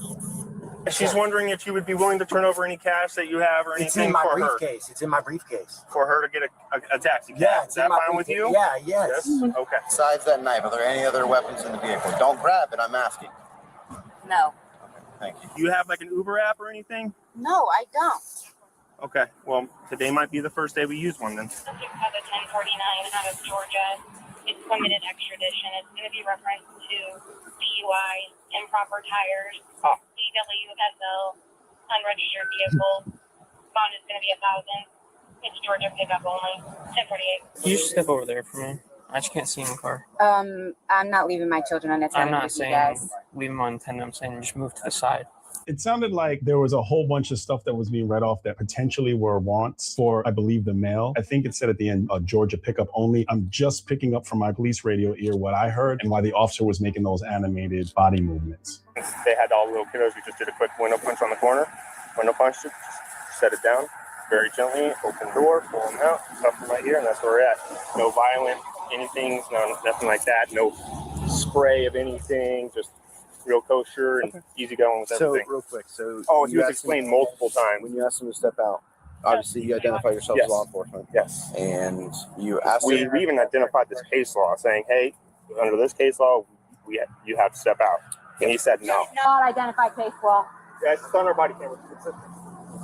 Speaker 11: She's wondering if you would be willing to turn over any cash that you have or
Speaker 6: It's
Speaker 11: anything
Speaker 6: in my
Speaker 11: for her.
Speaker 6: briefcase. It's in my briefcase.
Speaker 11: For her to get a taxi cab.
Speaker 6: Yeah,
Speaker 11: Is
Speaker 6: it's in
Speaker 11: that
Speaker 6: my
Speaker 11: fine with
Speaker 6: briefcase.
Speaker 11: you?
Speaker 6: Yeah, yes.
Speaker 11: Okay.
Speaker 3: besides that knife, are there any other weapons in the vehicle? Don't grab it. I'm asking.
Speaker 10: No.
Speaker 3: Thank you.
Speaker 11: Do you have like an Uber app or anything?
Speaker 10: No, I don't.
Speaker 11: Okay. Well, today might be the first day we use one then.
Speaker 12: Subject has a 1049 out of Georgia. It's limited extradition. It's going to be referenced to DUI, improper tires, DWSL, unregistered vehicle. Bond is going to be $1,000. It's Georgia pickup only. 1048.
Speaker 13: Can you step over there for me? I just can't see in the car.
Speaker 10: I'm not leaving my children
Speaker 13: I'm
Speaker 10: unattended
Speaker 13: not
Speaker 10: with you
Speaker 13: saying
Speaker 10: guys.
Speaker 13: leave them unattended. I'm saying just move to the side.
Speaker 8: It sounded like there was a whole bunch of stuff that was being read off that potentially were wants for, I believe, the male. I think it said at the end, Georgia pickup only. I'm just picking up from my police radio ear what I heard and why the officer was making those animated body movements.
Speaker 11: They had all the little kiddos. We just did a quick window punch on the corner. Window punch it, set it down very gently, open the door, pull them out, stuff them right here, and that's where we're at. No violent anything, no, nothing like that. No spray of anything, just real kosher and easy going with everything.
Speaker 3: So real quick, so
Speaker 11: He was explained multiple times.
Speaker 3: when you asked him to step out, obviously you identify yourself
Speaker 11: Yes.
Speaker 3: as law enforcement.
Speaker 11: Yes.
Speaker 3: And you asked
Speaker 11: We
Speaker 3: him.
Speaker 11: even identified this case law, saying, "Hey, under this case law, you have to step out." And he said, "No."
Speaker 10: Not identified case law.
Speaker 11: Yeah, it's on our body camera.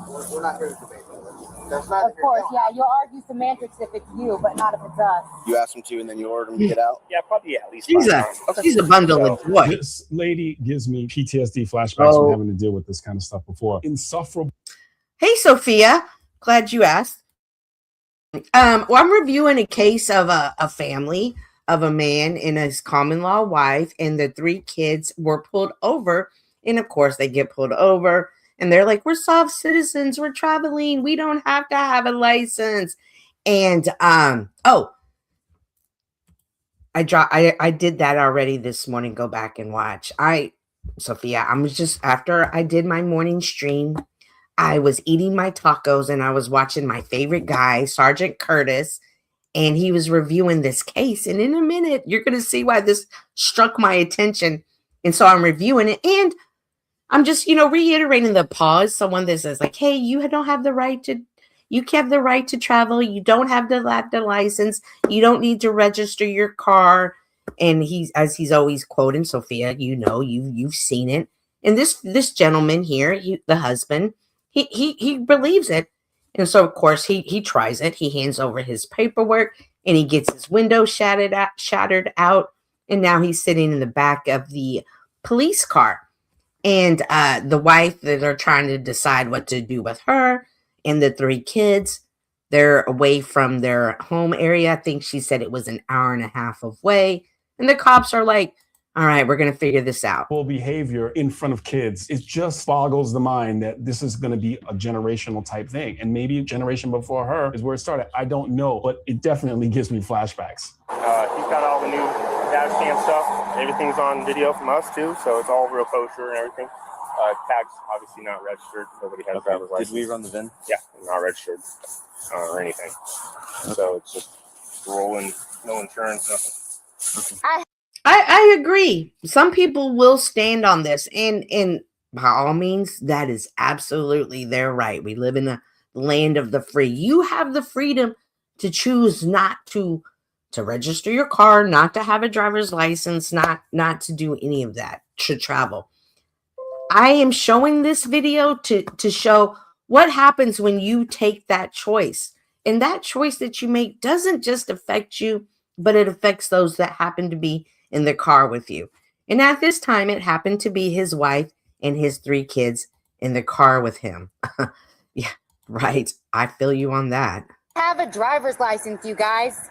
Speaker 3: We're not here to debate that. That's not.
Speaker 10: Of course, yeah. You'll argue semantics if it's you, but not if it's us.
Speaker 3: You asked him to, and then you ordered him to get out.
Speaker 11: Yeah, probably at least.
Speaker 5: She's a bundle of joy.
Speaker 8: This lady gives me PTSD flashbacks from having to deal with this kind of stuff before. Insufferable.
Speaker 5: Hey, Sophia. Glad you asked. Well, I'm reviewing a case of a family of a man and his common law wife, and the 3 kids were pulled over. And of course, they get pulled over, and they're like, "We're soft citizens. We're traveling. We don't have to have a license." And I did that already this morning. Go back and watch. Sophia, I was just after I did my morning stream. I was eating my tacos and I was watching my favorite guy, Sergeant Curtis, and he was reviewing this case. And in a minute, you're going to see why this struck my attention. And so I'm reviewing it, and I'm just, reiterating the pause. Someone that says like, "Hey, you don't have the right to, you have the right to travel. You don't have the license. You don't need to register your car." And he's always quoting Sophia, you've seen it. And this gentleman here, the husband, he believes it. And so of course he tries it. He hands over his paperwork and he gets his window shattered out. And now he's sitting in the back of the police car. And the wife that are trying to decide what to do with her and the 3 kids, they're away from their home area. I think she said it was an hour and a half away. And the cops are like, "All right, we're going to figure this out."
Speaker 8: Full behavior in front of kids. It just boggles the mind that this is going to be a generational type thing. And maybe a generation before her is where it started. I don't know, but it definitely gives me flashbacks.
Speaker 11: He's got all the new dash cam stuff. Everything's on video from us too, so it's all real kosher and everything. Tags obviously not registered. Nobody has a driver's license.
Speaker 3: Did we run the VIN?
Speaker 11: Yeah, not registered or anything. So it's just rolling, no insurance, nothing.
Speaker 5: I agree. Some people will stand on this, and by all means, that is absolutely their right. We live in a land of the free. You have the freedom to choose not to register your car, not to have a driver's license, not to do any of that, to travel. I am showing this video to show what happens when you take that choice. And that choice that you make doesn't just affect you, but it affects those that happen to be in the car with you. And at this time, it happened to be his wife and his 3 kids in the car with him. Yeah, right. I feel you on that.
Speaker 10: Have a driver's license, you guys.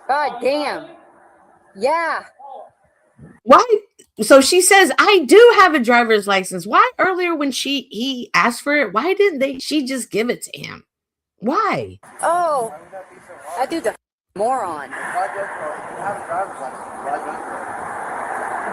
Speaker 10: God damn. Yeah.
Speaker 5: Why? So she says, I do have a driver's license. Why earlier when he asked for it, why didn't she just give it to him? Why?
Speaker 10: Oh, that dude's a moron.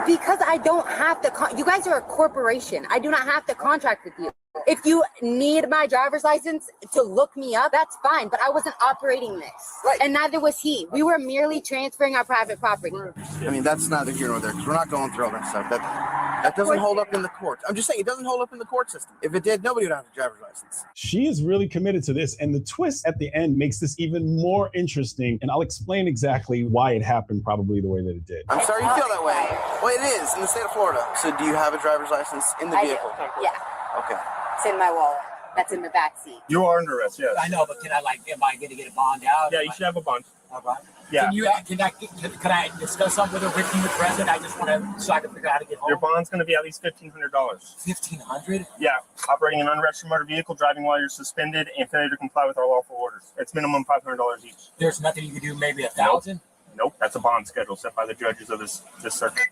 Speaker 10: Because I don't have to. You guys are a corporation. I do not have to contract with you. If you need my driver's license to look me up, that's fine. But I wasn't operating this, and neither was he. We were merely transferring our private property.
Speaker 3: I mean, that's neither here nor there, because we're not going through all that stuff. That doesn't hold up in the courts. I'm just saying, it doesn't hold up in the court system. If it did, nobody would have a driver's license.
Speaker 8: She is really committed to this, and the twist at the end makes this even more interesting, and I'll explain exactly why it happened probably the way that it did.
Speaker 3: I'm sorry you feel that way. Well, it is in the state of Florida. So do you have a driver's license in the vehicle?
Speaker 10: Yeah,
Speaker 3: Okay.
Speaker 10: it's in my wallet. That's in the back seat.
Speaker 11: You are under arrest, yes.
Speaker 6: I know, but can I am I going to get a bond out?
Speaker 11: Yeah, you should have a bond.
Speaker 6: Okay.
Speaker 11: Yeah.
Speaker 6: Can I discuss something with her with you present? I just want to, so I can figure out how to get home.
Speaker 11: Your bond's going to be at least $1,500.
Speaker 6: $1,500?
Speaker 11: Yeah, operating an unregistered motor vehicle, driving while you're suspended, and failure to comply with our lawful orders. It's minimum $500 each.
Speaker 6: There's nothing you can do, maybe $1,000?
Speaker 11: Nope, that's a bond schedule set by the judges of this circuit.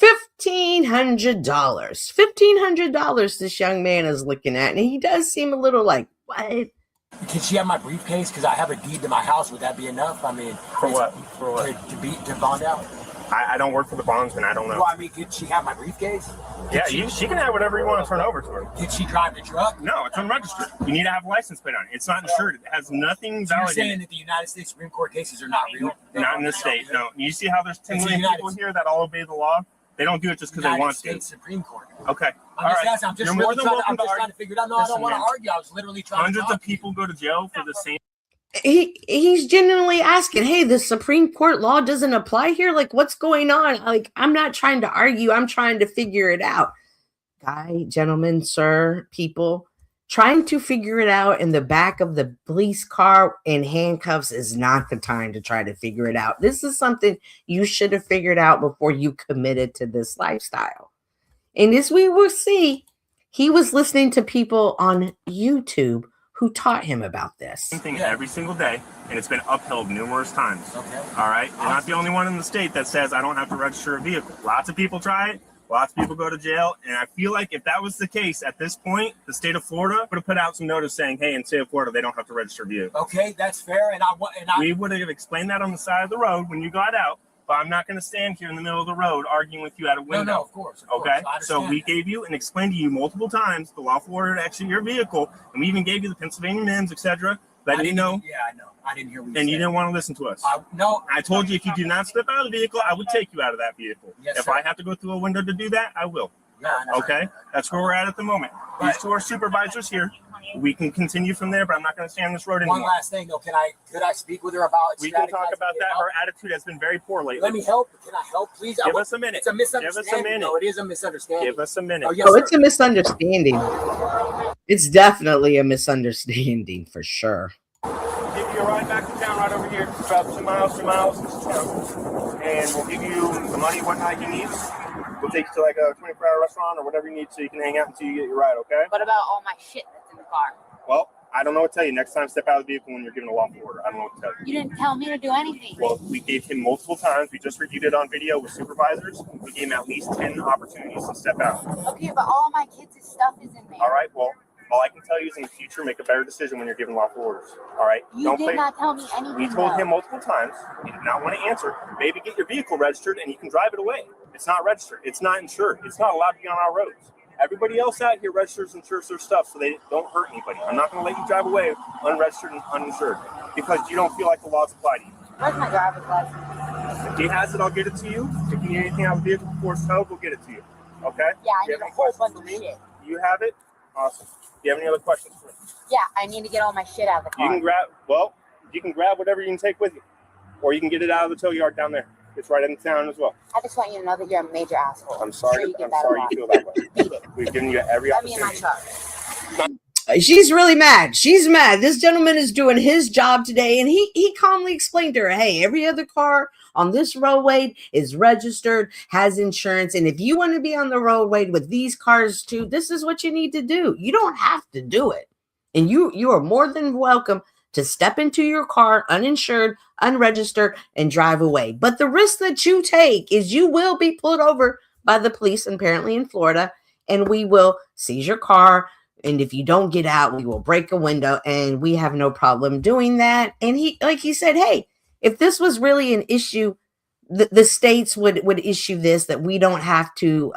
Speaker 5: $1,500. $1,500 this young man is looking at, and he does seem a little like, what?
Speaker 6: Can she have my briefcase? Because I have a deed to my house. Would that be enough? I mean,
Speaker 11: for what? For what?
Speaker 6: To bond out.
Speaker 11: I don't work for the bondsman. I don't know.
Speaker 6: Well, I mean, could she have my briefcase?
Speaker 11: Yeah, she can have whatever you want to turn over to her.
Speaker 6: Did she drive the truck?
Speaker 11: No, it's unregistered. You need to have a license plate on it. It's not insured. It has nothing
Speaker 6: So you're
Speaker 11: valid in
Speaker 6: saying
Speaker 11: it.
Speaker 6: that the United States Supreme Court cases are not real?
Speaker 11: Not in this state, no. You see how there's 10
Speaker 6: It's the
Speaker 11: million
Speaker 6: United
Speaker 11: people here that all obey the law? They don't do it just because they
Speaker 6: United
Speaker 11: want
Speaker 6: States
Speaker 11: to.
Speaker 6: Supreme Court.
Speaker 11: Okay.
Speaker 6: I'm
Speaker 11: all
Speaker 6: just
Speaker 11: right.
Speaker 6: asking. I'm just
Speaker 11: You're
Speaker 6: really
Speaker 11: more than
Speaker 6: trying,
Speaker 11: welcome
Speaker 6: I'm just trying to figure it out. No, I don't want to
Speaker 11: man.
Speaker 6: argue. I was literally trying
Speaker 11: Hundreds
Speaker 6: to
Speaker 11: of people go to jail for the same.
Speaker 5: He's genuinely asking, hey, the Supreme Court law doesn't apply here? Like, what's going on? Like, I'm not trying to argue. I'm trying to figure it out. Guy, gentlemen, sir, people, trying to figure it out in the back of the police car in handcuffs is not the time to try to figure it out. This is something you should have figured out before you committed to this lifestyle. And as we will see, he was listening to people on YouTube who taught him about this.
Speaker 11: Same thing every single day, and it's been upheld numerous times.
Speaker 6: Okay.
Speaker 11: All right? You're not the only one in the state that says I don't have to register a vehicle. Lots of people try it. Lots of people go to jail, and I feel like if that was the case at this point, the state of Florida would have put out some notice saying, "Hey, in the state of Florida, they don't have to register a vehicle."
Speaker 6: Okay, that's fair,
Speaker 11: We would have explained that on the side of the road when you got out. But I'm not going to stand here in the middle of the road arguing with you at a window.
Speaker 6: No, of course.
Speaker 11: Okay,
Speaker 6: I
Speaker 11: so we
Speaker 6: understand
Speaker 11: gave you and explained to you multiple times the lawful order to exit your vehicle, and we even gave you the Pennsylvania MIMS, etc. Letting you know.
Speaker 6: Yeah, I know. I didn't hear what you
Speaker 11: And
Speaker 6: said.
Speaker 11: you didn't want to listen to us.
Speaker 6: No.
Speaker 11: I told you if you do not step out of the vehicle, I would take you out of that vehicle.
Speaker 6: Yes,
Speaker 11: if
Speaker 6: sir.
Speaker 11: I have to go through a window to do that, I will.
Speaker 6: Yeah, I know.
Speaker 11: Okay, that's where we're at the moment. These two are supervisors here. We can continue from there, but I'm not going to stay on this road anymore.
Speaker 6: One last thing, though. Could I speak with her about?
Speaker 11: We can talk
Speaker 6: strategizing
Speaker 11: about
Speaker 6: to
Speaker 11: that.
Speaker 6: get help?
Speaker 11: Her attitude has been very poor lately.
Speaker 6: Let me help. Can I help, please?
Speaker 11: Give us a minute.
Speaker 6: It's a misunderstanding.
Speaker 11: Give us a minute.
Speaker 6: No, it is a misunderstanding.
Speaker 11: Give us a minute.
Speaker 6: Oh, yes,
Speaker 5: Oh,
Speaker 6: sir.
Speaker 5: it's a misunderstanding. It's definitely a misunderstanding for sure.
Speaker 11: Give you a ride back to town right over here. It's about 2 miles, 2 miles. And we'll give you the money, whatnot you need. We'll take you to like a 24-hour restaurant or whatever you need so you can hang out until you get your ride, okay?
Speaker 10: What about all my shit that's in the car?
Speaker 11: Well, I don't know what to tell you. Next time, step out of the vehicle when you're given a lawful order. I don't know what to tell you.
Speaker 10: You didn't tell me to do anything.
Speaker 11: Well, we gave him multiple times. We just reviewed it on video with supervisors. We gave him at least 10 opportunities to step out.
Speaker 10: Okay, but all my kids' stuff is in there.
Speaker 11: All right, well, all I can tell you is in the future, make a better decision when you're given lawful orders. All right?
Speaker 10: You did not tell me anything.
Speaker 11: We told
Speaker 10: though.
Speaker 11: him multiple times. He did not want to answer. Maybe get your vehicle registered and you can drive it away. It's not registered. It's not insured. It's not allowed to be on our roads. Everybody else out here registers and insures their stuff so they don't hurt anybody. I'm not going to let you drive away unregistered and uninsured because you don't feel like the laws apply to you.
Speaker 10: Where's my driver's license?
Speaker 11: If he has it, I'll get it to you. If you need anything out of the vehicle before it's towed, we'll get it to you. Okay?
Speaker 10: Yeah, I
Speaker 11: You
Speaker 10: need
Speaker 11: have
Speaker 10: a
Speaker 11: any
Speaker 10: whole
Speaker 11: questions
Speaker 10: bunch
Speaker 11: for
Speaker 10: of
Speaker 11: me?
Speaker 10: shit.
Speaker 11: You have it? Awesome. Do you have any other questions for me?
Speaker 10: Yeah, I need to get all my shit out of the car.
Speaker 11: You can grab whatever you can take with you. Or you can get it out of the tow yard down there. It's right in town as well.
Speaker 10: I just want you to know that you're a major asshole.
Speaker 11: I'm sorry.
Speaker 10: Sure you get
Speaker 11: I'm
Speaker 10: that
Speaker 11: sorry
Speaker 10: a
Speaker 11: you
Speaker 10: lot.
Speaker 11: feel that way. We've given you every
Speaker 10: Let me in my
Speaker 11: opportunity.
Speaker 10: truck.
Speaker 5: She's really mad. She's mad. This gentleman is doing his job today, and he calmly explained to her, hey, every other car on this roadway is registered, has insurance, and if you want to be on the roadway with these cars too, this is what you need to do. You don't have to do it. And you are more than welcome to step into your car uninsured, unregistered, and drive away. But the risk that you take is you will be pulled over by the police, apparently in Florida, and we will seize your car. And if you don't get out, we will break a window, and we have no problem doing that. And he said, hey, if this was really an issue, the states would issue this, that we don't have to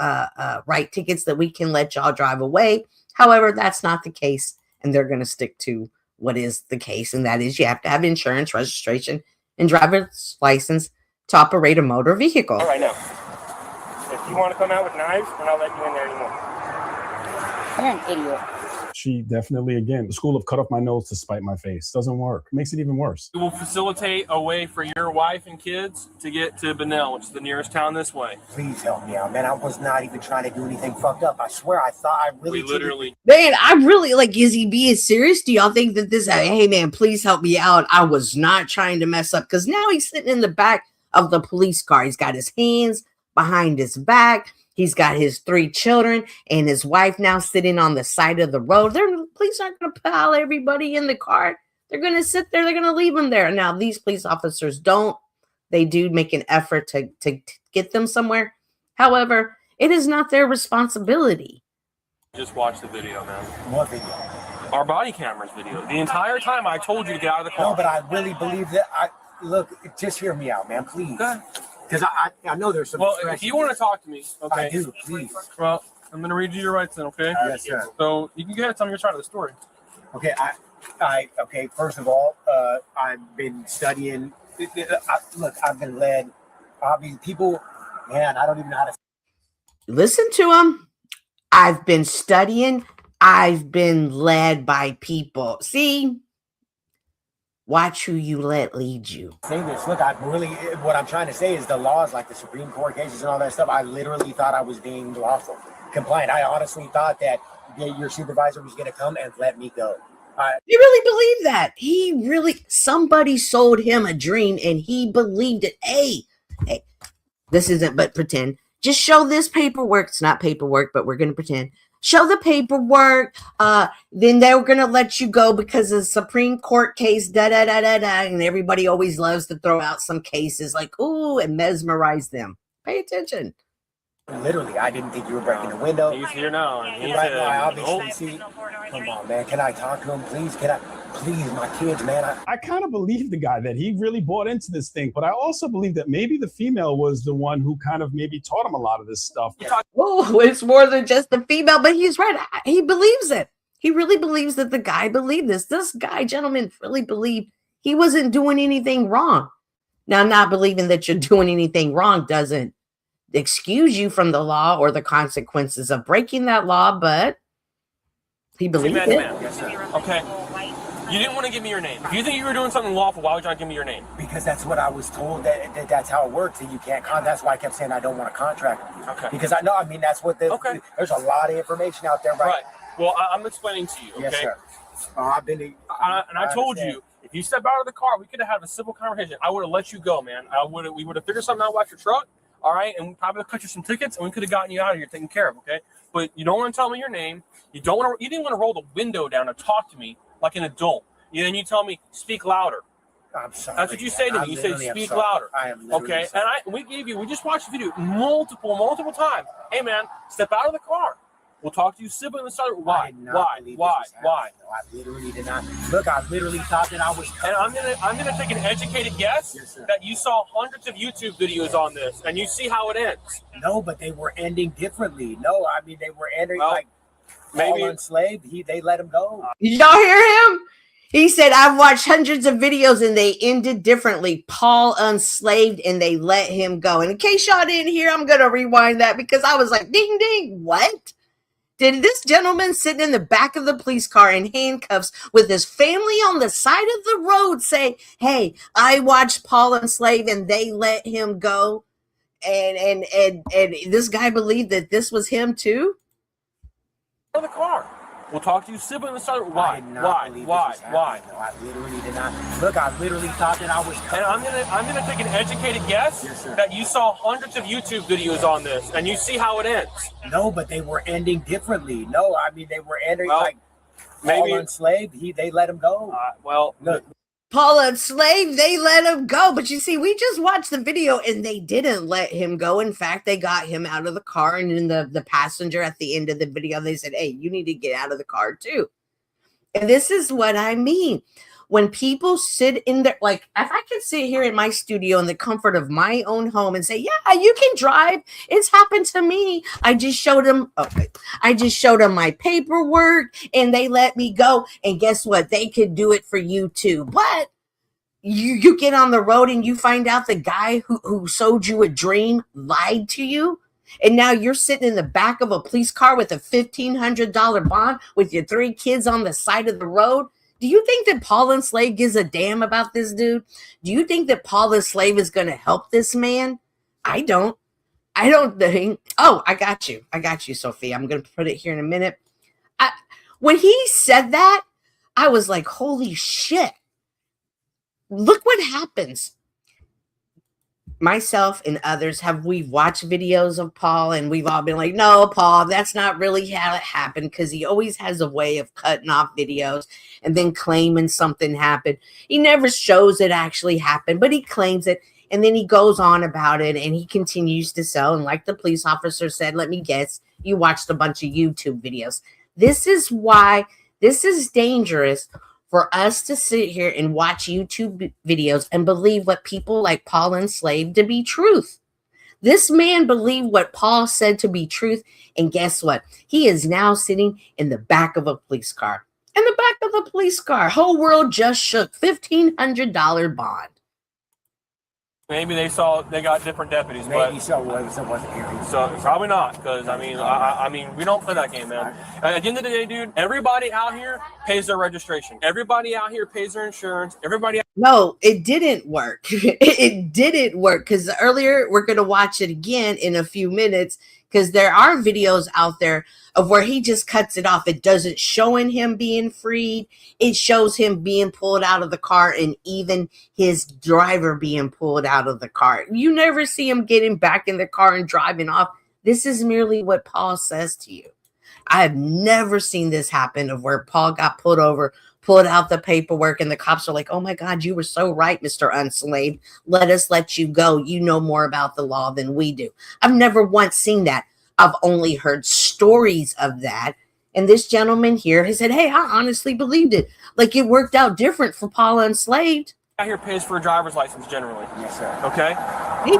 Speaker 5: write tickets, that we can let y'all drive away. However, that's not the case, and they're going to stick to what is the case, and that is you have to have insurance, registration, and driver's license to operate a motor vehicle.
Speaker 11: All right, now, if you want to come out with knives, then I'll let you in there anymore.
Speaker 10: You're an idiot.
Speaker 8: She definitely, again, the school of cut off my nose to spite my face. Doesn't work. Makes it even worse.
Speaker 9: It will facilitate a way for your wife and kids to get to Bunnell, which is the nearest town this way.
Speaker 6: Please help me out, man. I was not even trying to do anything fucked up. I swear, I thought I really.
Speaker 9: We literally.
Speaker 5: Man, I really like. Is he being serious? Do y'all think that this? Hey, man, please help me out. I was not trying to mess up, because now he's sitting in the back of the police car. He's got his hands behind his back. He's got his 3 children and his wife now sitting on the side of the road. The police aren't going to pile everybody in the car. They're going to sit there. They're going to leave them there. Now, these police officers don't. They do make an effort to get them somewhere. However, it is not their responsibility.
Speaker 9: Just watch the video, man.
Speaker 6: What video?
Speaker 9: Our body cameras video. The entire time I told you to get out of the car.
Speaker 6: No, but I really believe that. Look, just hear me out, man, please. Because I know there's some.
Speaker 9: Well, if you want to talk to me, okay.
Speaker 6: I do, please.
Speaker 9: Well, I'm going to read you your rights then, okay?
Speaker 6: Yes, sir.
Speaker 9: So you can go ahead and tell me your side of the story.
Speaker 6: Okay, okay. First of all, I've been studying. Look, I've been led. Obviously, people, man, I don't even know how to.
Speaker 5: Listen to him. I've been studying. I've been led by people. See? Watch who you let lead you.
Speaker 6: Say this. Look, what I'm trying to say is the laws, like the Supreme Court cases and all that stuff, I literally thought I was being lawful, compliant. I honestly thought that your supervisor was going to come and let me go.
Speaker 5: He really believed that. Somebody sold him a dream and he believed it. Hey, this isn't but pretend. Just show this paperwork. It's not paperwork, but we're going to pretend. Show the paperwork. Then they're going to let you go because of the Supreme Court case, And everybody always loves to throw out some cases like, ooh, and mesmerize them. Pay attention.
Speaker 6: Literally, I didn't think you were breaking the window.
Speaker 9: He's here now. He's
Speaker 6: right now, I obviously see. Come on, man. Can I talk to him, please? Please, my kids, man.
Speaker 8: I kind of believe the guy that he really bought into this thing, but I also believe that maybe the female was the one who kind of maybe taught him a lot of this stuff.
Speaker 5: Oh, it's more than just the female, but he's right. He believes it. He really believes that the guy believed this. This guy, gentleman, really believed he wasn't doing anything wrong. Now, not believing that you're doing anything wrong doesn't excuse you from the law or the consequences of breaking that law, but he believed it.
Speaker 9: Yes, okay. You didn't want to give me your name. If you think you were doing something lawful, why would you not give me your name?
Speaker 6: Because that's what I was told, that's how it works, and you can't that's why I kept saying I don't want to contract with you.
Speaker 9: Okay.
Speaker 6: Because that's what there's a lot of information out there, right?
Speaker 9: Well, I'm explaining to you, okay?
Speaker 6: Yes, sir. I've been
Speaker 9: and I told you, if you step out of the car, we could have had a civil conversation. I would have let you go, man. We would have figured something out about your truck, all right? And we probably cut you some tickets, and we could have gotten you out of here taken care of, okay? But you don't want to tell me your name. You didn't want to roll the window down and talk to me like an adult. And then you tell me, speak louder.
Speaker 6: I'm sorry.
Speaker 9: That's what you say to me. You say, speak louder.
Speaker 6: I am
Speaker 9: okay.
Speaker 6: Sorry.
Speaker 9: And we just watched the video multiple times. Hey, man, step out of the car. We'll talk to you civilly on the side. Why? Why?
Speaker 6: No, I literally did not. Look, I literally thought that I was.
Speaker 9: And I'm gonna take an educated guess that you saw hundreds of YouTube videos on this, and you see how it ends.
Speaker 6: No, but they were ending differently. No, I mean they were ending
Speaker 9: maybe
Speaker 6: enslaved. They let him go.
Speaker 5: Did y'all hear him? He said, I've watched hundreds of videos and they ended differently. Paul unslaved and they let him go. And in case y'all didn't hear, I'm going to rewind that because I was like, ding, ding, what? Did this gentleman sitting in the back of the police car in handcuffs with his family on the side of the road say, hey, I watched Paul enslaved and they let him go? And this guy believed that this was him too?
Speaker 9: Out of the car. We'll talk to you civilly on the side. Why?
Speaker 6: No, I literally did not. Look, I literally thought that I was.
Speaker 9: And I'm gonna take an educated guess that you saw hundreds of YouTube videos on this, and you see how it ends.
Speaker 6: No, but they were ending differently. No, I mean they were ending
Speaker 9: maybe
Speaker 6: Paul enslaved. They let him go.
Speaker 9: Look.
Speaker 5: Paul Paul Enslaved, they let him go. But you see, we just watched the video and they didn't let him go. In fact, they got him out of the car. And then the passenger at the end of the video, they said, hey, you need to get out of the car too. And this is what I mean. When people sit in there, like if I could sit here in my studio in the comfort of my own home and say, yeah, you can drive. It's happened to me. I just showed them my paperwork and they let me go. And guess what? They could do it for you too. But you get on the road and you find out the guy who sold you a dream lied to you. And now you're sitting in the back of a police car with a $1,500 bond with your 3 kids on the side of the road. Do you think that Paul Enslaved gives a damn about this dude? Do you think that Paul Enslaved is going to help this man? I don't think. Oh, I got you, Sophie. I'm going to put it here in a minute. When he said that, I was like, holy shit. Look what happens. Myself and others we've watched videos of Paul and we've all been like, no, Paul, that's not really how it happened, because he always has a way of cutting off videos and then claiming something happened. He never shows it actually happened, but he claims it and then he goes on about it and he continues to sell. And like the police officer said, let me guess, you watched a bunch of YouTube videos. This is why this is dangerous for us to sit here and watch YouTube videos and believe what people like Paul Enslaved to be truth. This man believed what Paul said to be truth. And guess what? He is now sitting in the back of a police car. In the back of the police car. Whole world just shook. $1,500 bond.
Speaker 9: Maybe they got different deputies.
Speaker 6: Maybe
Speaker 9: but
Speaker 6: so. It wasn't here.
Speaker 9: So probably not, because I mean, we don't play that game, man. At the end of the day, dude, everybody out here pays their registration. Everybody out here pays their insurance.
Speaker 5: No, it didn't work. It didn't work, because earlier we're going to watch it again in a few minutes, because there are videos out there of where he just cuts it off. It doesn't show him being freed. It shows him being pulled out of the car and even his driver being pulled out of the car. You never see him getting back in the car and driving off. This is merely what Paul says to you. I have never seen this happen of where Paul got pulled over, pulled out the paperwork, and the cops are like, oh my God, you were so right, Mr. Enslaved. Let us let you go. You know more about the law than we do. I've never once seen that. I've only heard stories of that. And this gentleman here has said, hey, I honestly believed it. Like it worked out different for Paul Enslaved.
Speaker 9: Out here pays for a driver's license generally.
Speaker 6: Yes, sir.
Speaker 9: Okay?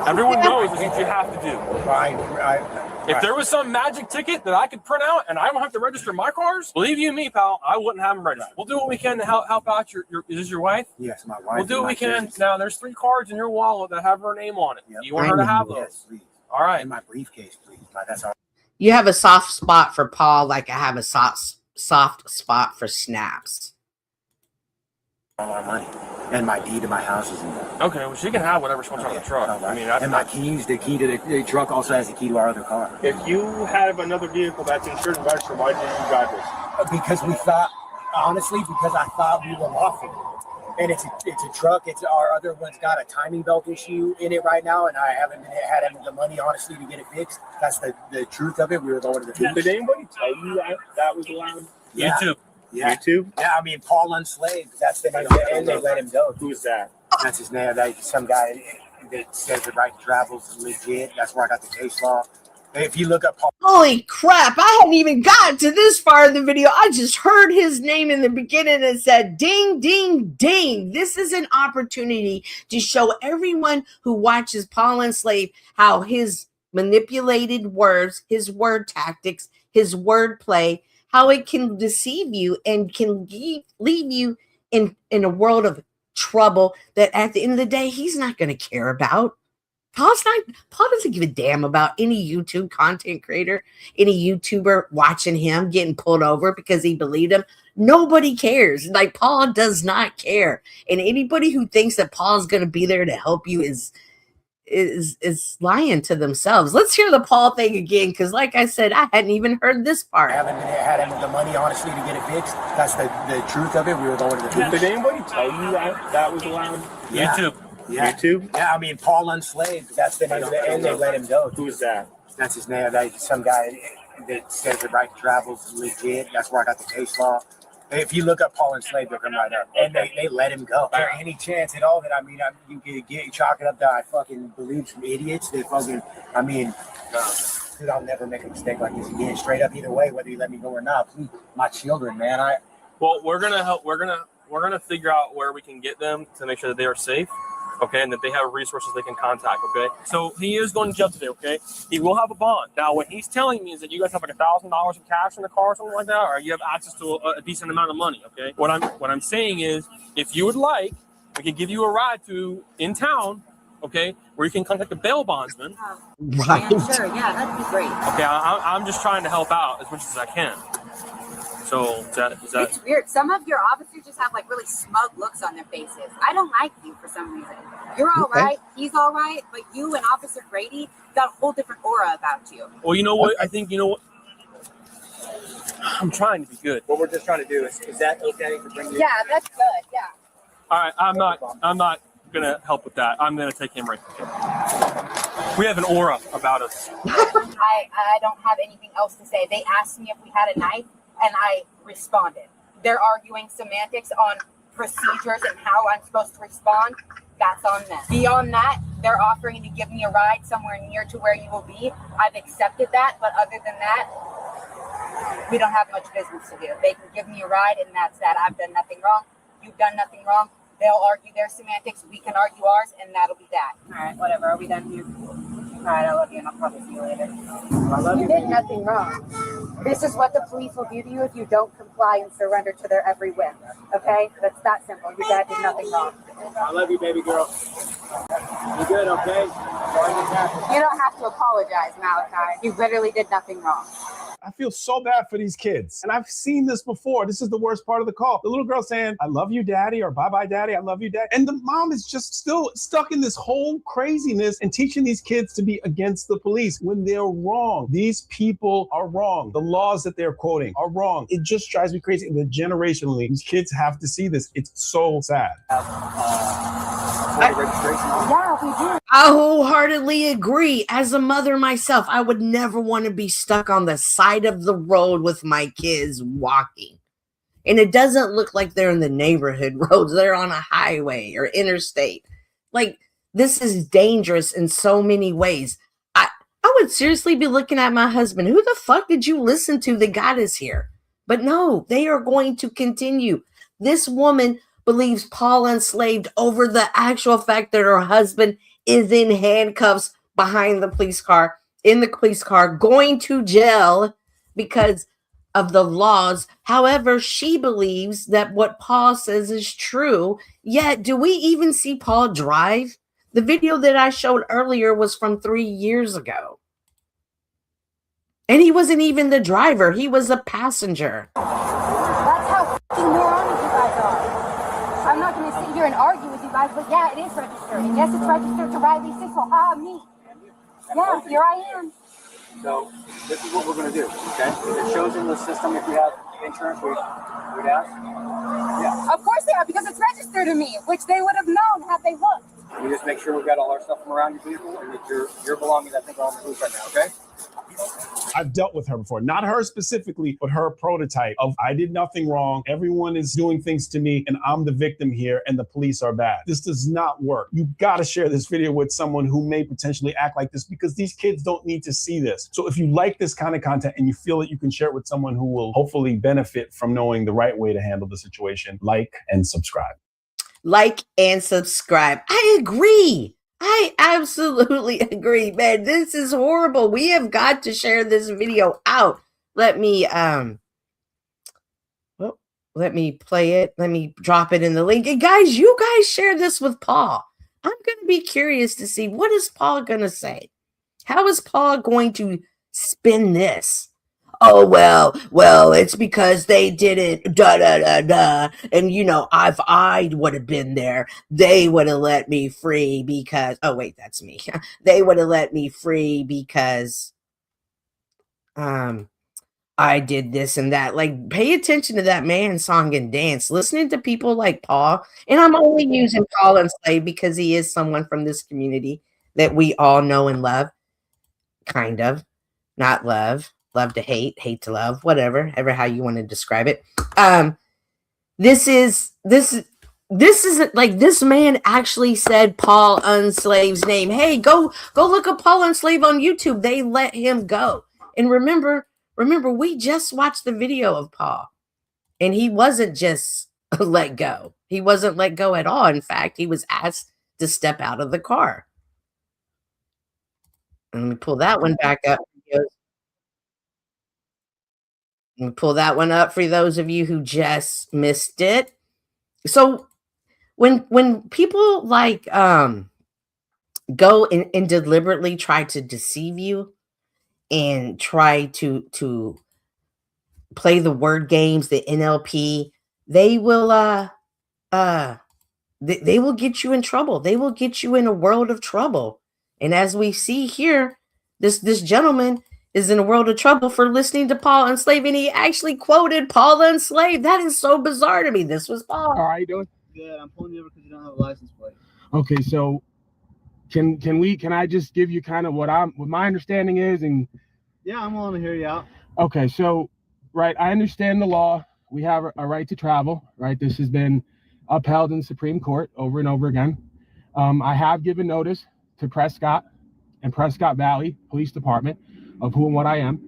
Speaker 9: Everyone knows what you have to do. If there was some magic ticket that I could print out and I don't have to register my cars, believe you me, pal, I wouldn't have them registered. We'll do what we can to help out your is this your wife?
Speaker 6: Yes, my wife.
Speaker 9: We'll do what we can.
Speaker 6: Business.
Speaker 9: Now, there's 3 cards in your wallet that have her name on it.
Speaker 6: Yep.
Speaker 9: You want her to have those?
Speaker 6: Yes, please.
Speaker 9: All right.
Speaker 6: In my briefcase, please. That's all.
Speaker 5: You have a soft spot for Paul, like I have a soft spot for Snaps.
Speaker 6: All my money and my deed to my house is in there.
Speaker 9: Okay, well, she can have whatever she wants on the truck. I mean,
Speaker 6: and my keys, the key to the truck also has the key to our other car.
Speaker 11: If you have another vehicle that's insured and registered, why didn't you drive this?
Speaker 6: Because we thought, honestly, because I thought we were lawful. And it's a truck. It's our other one's got a timing belt issue in it right now, and I haven't had the money, honestly, to get it fixed. That's the truth of it. We were going to the beach.
Speaker 11: Did anybody tell you that was allowed?
Speaker 6: Yeah.
Speaker 9: YouTube.
Speaker 6: Yeah.
Speaker 11: YouTube?
Speaker 6: Yeah, I mean, Paul Enslaved. That's the name of it, and they let him go.
Speaker 11: Who's that?
Speaker 6: That's his name. Some guy that says the right to travel is legit. That's where I got the case law. If you look up Paul.
Speaker 5: Holy crap, I hadn't even gotten to this far in the video. I just heard his name in the beginning and said, ding, ding, ding. This is an opportunity to show everyone who watches Paul Enslaved how his manipulated words, his word tactics, his word play, how it can deceive you and can leave you in a world of trouble that at the end of the day, he's not going to care about. Paul doesn't give a damn about any YouTube content creator, any YouTuber watching him getting pulled over because he believed him. Nobody cares. Like, Paul does not care. And anybody who thinks that Paul's going to be there to help you is lying to themselves. Let's hear the Paul thing again, because like I said, I hadn't even heard this part.
Speaker 6: I haven't had the money, honestly, to get it fixed. That's the truth of it. We were going to the beach.
Speaker 11: Did anybody tell you that was allowed?
Speaker 6: Yeah.
Speaker 9: YouTube.
Speaker 6: Yeah.
Speaker 11: YouTube?
Speaker 6: Yeah, I mean, Paul Enslaved. That's the name of it, and they let him go.
Speaker 11: Who's that?
Speaker 6: That's his name. Some guy that says the right to travel is legit. That's where I got the case law. If you look up Paul Enslaved, they'll come right up. And they let him go. Is there any chance at all that, you could chalk it up that I fucking believe some idiots that fucking, dude, I'll never make a mistake like this again. Straight up either way, whether you let me go or not. Please, my children, man.
Speaker 9: Well, we're gonna help. We're gonna figure out where we can get them to make sure that they are safe. Okay, and that they have resources they can contact. Okay, so he is going to jail today. Okay, he will have a bond. Now, what he's telling me is that you guys have like $1,000 in cash in the car or something like that, or you have access to a decent amount of money. Okay, what I'm saying is, if you would like, we can give you a ride to in town. Okay, where you can contact the bail bondsman.
Speaker 5: Right.
Speaker 10: Yeah, sure. Yeah, that'd be great.
Speaker 9: Okay, I'm just trying to help out as much as I can. So is that?
Speaker 10: It's weird. Some of your officers just have like really smug looks on their faces. I don't like you for some reason. You're all right. He's all right. But you and Officer Grady got a whole different aura about you.
Speaker 9: Well, you know what? I think, you know what? I'm trying to be good.
Speaker 6: What we're just trying to do is that okay to bring you?
Speaker 10: Yeah, that's good. Yeah.
Speaker 9: All right, I'm not gonna help with that. I'm gonna take him right. We have an aura about us.
Speaker 10: I don't have anything else to say. They asked me if we had a knife, and I responded. They're arguing semantics on procedures and how I'm supposed to respond. That's on them. Beyond that, they're offering to give me a ride somewhere near to where you will be. I've accepted that, but other than that, we don't have much business to do. They can give me a ride, and that's that. I've done nothing wrong. You've done nothing wrong. They'll argue their semantics. We can argue ours, and that'll be that. All right, whatever. Are we done here? All right, I love you, and I'll probably see you later. I love you. You did nothing wrong. This is what the police will do to you if you don't comply and surrender to their every whim. Okay? That's that simple. Your dad did nothing wrong.
Speaker 6: I love you, baby girl. You good, okay?
Speaker 10: You don't have to apologize, Malachi. You literally did nothing wrong.
Speaker 8: I feel so bad for these kids. And I've seen this before. This is the worst part of the call. The little girl saying, I love you, daddy, or bye-bye, daddy, I love you, dad. And the mom is just still stuck in this whole craziness and teaching these kids to be against the police when they're wrong. These people are wrong. The laws that they're quoting are wrong. It just drives me crazy. And generationally, these kids have to see this. It's so sad.
Speaker 10: Yeah, we do.
Speaker 5: I wholeheartedly agree. As a mother myself, I would never want to be stuck on the side of the road with my kids walking. And it doesn't look like they're in the neighborhood roads. They're on a highway or interstate. Like, this is dangerous in so many ways. I would seriously be looking at my husband. Who the fuck did you listen to that got us here? But no, they are going to continue. This woman believes Paul enslaved over the actual fact that her husband is in handcuffs behind the police car, in the police car, going to jail because of the laws. However, she believes that what Paul says is true. Yet, do we even see Paul drive? The video that I showed earlier was from 3 years ago. And he wasn't even the driver. He was a passenger.
Speaker 10: That's how fucking moronic you guys are. I'm not going to sit here and argue with you guys, but yeah, it is registered. And yes, it's registered to Riley Sissel. Me. Yeah, here I am.
Speaker 6: So this is what we're going to do, okay? It shows in the system if you have insurance, we'd ask. Yeah.
Speaker 10: Of course they are, because it's registered to me, which they would have known had they looked.
Speaker 6: We just make sure we've got all our stuff from around your vehicle and that your belongings, I think, are on the roof right now, okay?
Speaker 8: I've dealt with her before, not her specifically, but her prototype of I did nothing wrong. Everyone is doing things to me and I'm the victim here and the police are bad. This does not work. You got to share this video with someone who may potentially act like this because these kids don't need to see this. So if you like this kind of content and you feel that you can share it with someone who will hopefully benefit from knowing the right way to handle the situation, like and subscribe.
Speaker 5: Like and subscribe. I agree. I absolutely agree, man. This is horrible. We have got to share this video out. Let me play it. Let me drop it in the link. And guys, you guys share this with Paul. I'm going to be curious to see what is Paul going to say. How is Paul going to spin this? Oh, well, it's because they didn't, and you know, if I would have been there, they would have let me free because, oh wait, that's me. They would have let me free because, I did this and that. Like, pay attention to that man song and dance, listening to people like Paul, and I'm only using Paul Enslaved because he is someone from this community that we all know and love, kind of, not love. Love to hate, hate to love, whatever, ever how you want to describe it. This is like this man actually said Paul Unslave's name. Hey, go look up Paul Unslave on YouTube. They let him go. And remember, we just watched the video of Paul, and he wasn't just let go. He wasn't let go at all. In fact, he was asked to step out of the car. And let me pull that one back up. Let me pull that one up for those of you who just missed it. So when people like go and deliberately try to deceive you and try to play the word games, the NLP, they will they will get you in trouble. They will get you in a world of trouble. And as we see here, this gentleman is in a world of trouble for listening to Paul Unslave, and he actually quoted Paul Unslave. That is so bizarre to me. This was Paul.
Speaker 1: How are you doing?
Speaker 14: Good. I'm pulling you over because you don't have a license plate.
Speaker 1: Okay, so can I just give you kind of what my understanding is? And
Speaker 14: yeah, I'm willing to hear you out.
Speaker 1: Okay, so right, I understand the law. We have a right to travel, right? This has been upheld in the Supreme Court over and over again. I have given notice to Prescott and Prescott Valley Police Department of who and what I am.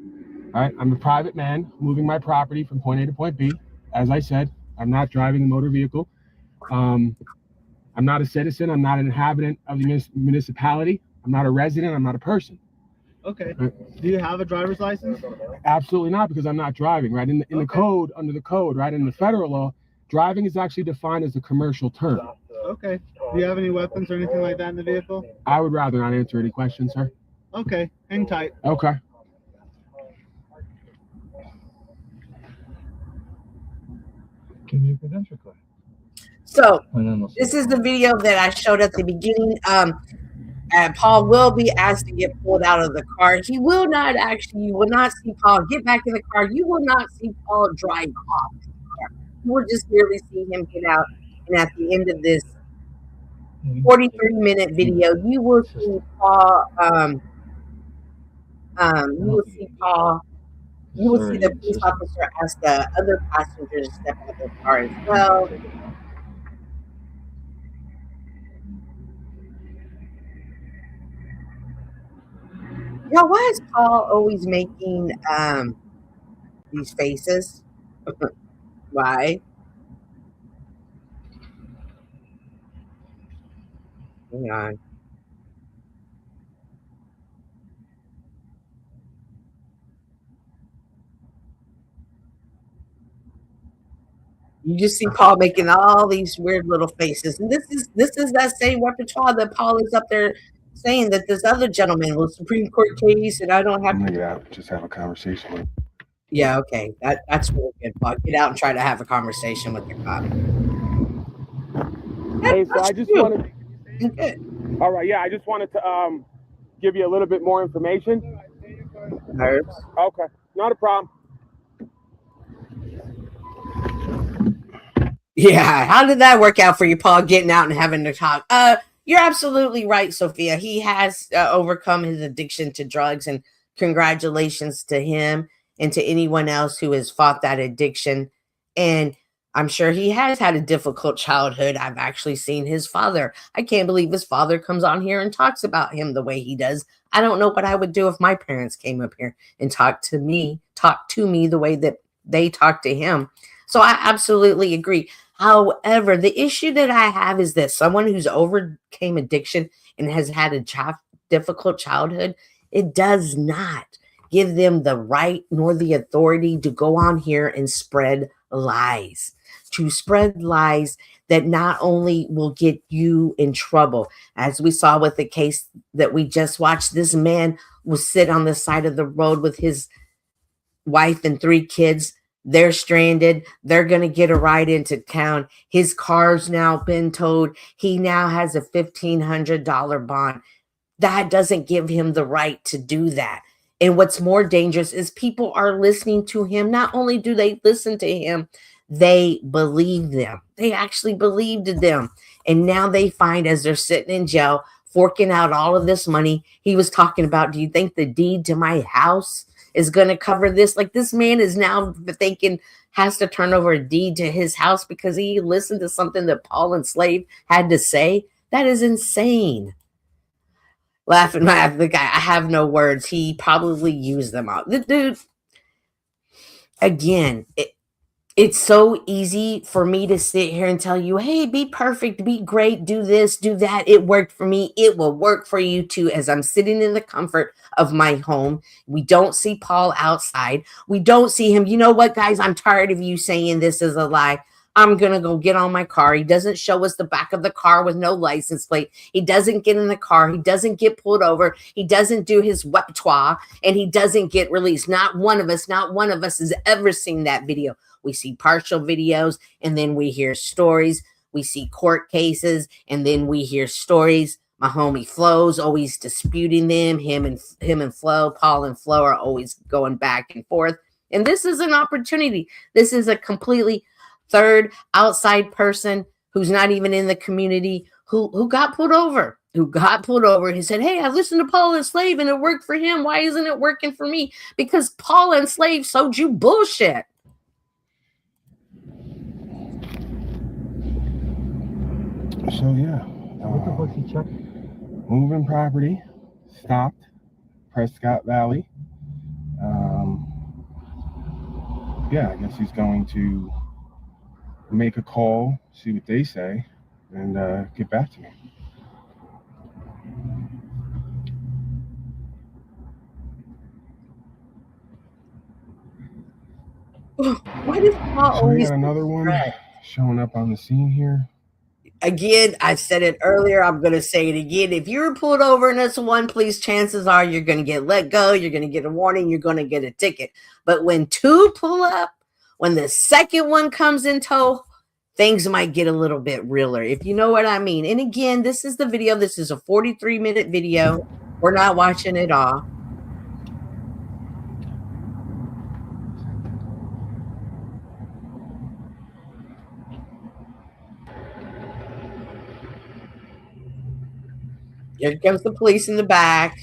Speaker 1: All right, I'm a private man moving my property from point A to point B. As I said, I'm not driving a motor vehicle. I'm not a citizen. I'm not an inhabitant of the municipality. I'm not a resident. I'm not a person.
Speaker 14: Okay. Do you have a driver's license?
Speaker 1: Absolutely not, because I'm not driving, right? In the code, under the code, right? In the federal law, driving is actually defined as a commercial term.
Speaker 14: Okay. Do you have any weapons or anything like that in the vehicle?
Speaker 1: I would rather not answer any questions, sir.
Speaker 14: Okay. Hang tight.
Speaker 1: Okay.
Speaker 7: Give me your credential card.
Speaker 5: So this is the video that I showed at the beginning. Paul will be asked to get pulled out of the car. He will not actually, you will not see Paul get back in the car. You will not see Paul drive off the car. You will just merely see him get out. And at the end of this 43-minute video, you will see Paul, you will see the police officer ask the other passengers to step out of the car as well. Now, why is Paul always making these faces? Why? Hang on. You just see Paul making all these weird little faces, and this is that same repertoire that Paul is up there saying that this other gentleman was Supreme Court case, and I don't have to
Speaker 1: get out, just have a conversation with him.
Speaker 5: Yeah, okay, that's really good, Paul. Get out and try to have a conversation with the cop.
Speaker 1: Hey, so I just wanted. All right, yeah, I just wanted to give you a little bit more information. Okay, not a problem.
Speaker 5: Yeah, how did that work out for you, Paul, getting out and having to talk? You're absolutely right, Sophia. He has overcome his addiction to drugs, and congratulations to him and to anyone else who has fought that addiction. And I'm sure he has had a difficult childhood. I've actually seen his father. I can't believe his father comes on here and talks about him the way he does. I don't know what I would do if my parents came up here and talked to me the way that they talk to him. So I absolutely agree. However, the issue that I have is that someone who's overcame addiction and has had a difficult childhood, it does not give them the right nor the authority to go on here and spread lies. To spread lies that not only will get you in trouble, as we saw with the case that we just watched. This man was sit on the side of the road with his wife and 3 kids. They're stranded. They're going to get a ride into town. His car's now been towed. He now has a $1,500 bond. That doesn't give him the right to do that. And what's more dangerous is people are listening to him. Not only do they listen to him, they believe them. They actually believed them. And now they find, as they're sitting in jail, forking out all of this money. He was talking about, do you think the deed to my house is going to cover this. Like, this man is now thinking has to turn over a deed to his house because he listened to something that Paul and Slave had to say. That is insane. Laughing at the guy. I have no words. He probably used them all. The dude, again, it's so easy for me to sit here and tell you, hey, be perfect, be great, do this, do that. It worked for me. It will work for you too, as I'm sitting in the comfort of my home. We don't see Paul outside. We don't see him. You know what, guys? I'm tired of you saying this is a lie. I'm going to go get on my car. He doesn't show us the back of the car with no license plate. He doesn't get in the car. He doesn't get pulled over. He doesn't do his repertoire, and he doesn't get released. Not one of us has ever seen that video. We see partial videos, and then we hear stories. We see court cases, and then we hear stories. My homie Flo's always disputing them. Him and Flo, Paul and Flo are always going back and forth. And this is an opportunity. This is a completely third outside person who's not even in the community who got pulled over. He said, hey, I listened to Paul and Slave and it worked for him. Why isn't it working for me? Because Paul and Slave sold you bullshit.
Speaker 1: So yeah, moving property, stopped, Prescott Valley. Yeah, I guess he's going to make a call, see what they say, and get back to me.
Speaker 5: Why does Paul
Speaker 1: So we
Speaker 5: always
Speaker 1: got another one showing up on the scene here.
Speaker 5: Again, I said it earlier. I'm going to say it again. If you're pulled over and it's one police, chances are you're going to get let go. You're going to get a warning. You're going to get a ticket. But when two pull up, when the second one comes in tow, things might get a little bit realer, if you know what I mean. And again, this is the video. This is a 43-minute video. We're not watching it all. Here comes the police in the back.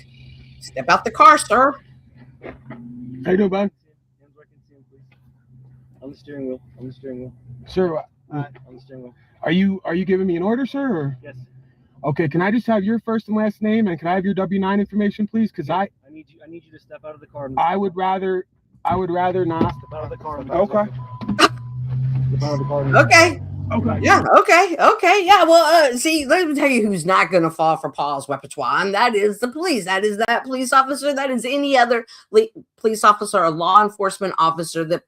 Speaker 5: Step out the car, sir.
Speaker 1: How you doing, bud?
Speaker 15: On the steering wheel.
Speaker 1: Sir,
Speaker 15: On the steering wheel.
Speaker 1: are you giving me an order, sir? Or?
Speaker 15: Yes.
Speaker 1: Okay, can I just have your first and last name, and can I have your W-9 information, please? Because I
Speaker 15: need you to step out of the car.
Speaker 1: I would rather not.
Speaker 15: Step out of the car.
Speaker 1: Okay.
Speaker 15: Step out of the car.
Speaker 5: Okay.
Speaker 1: Okay.
Speaker 5: Yeah. Okay. Yeah. Well, see, let me tell you who's not going to fall for Paul's repertoire, and that is the police. That is that police officer. That is any other police officer or law enforcement officer that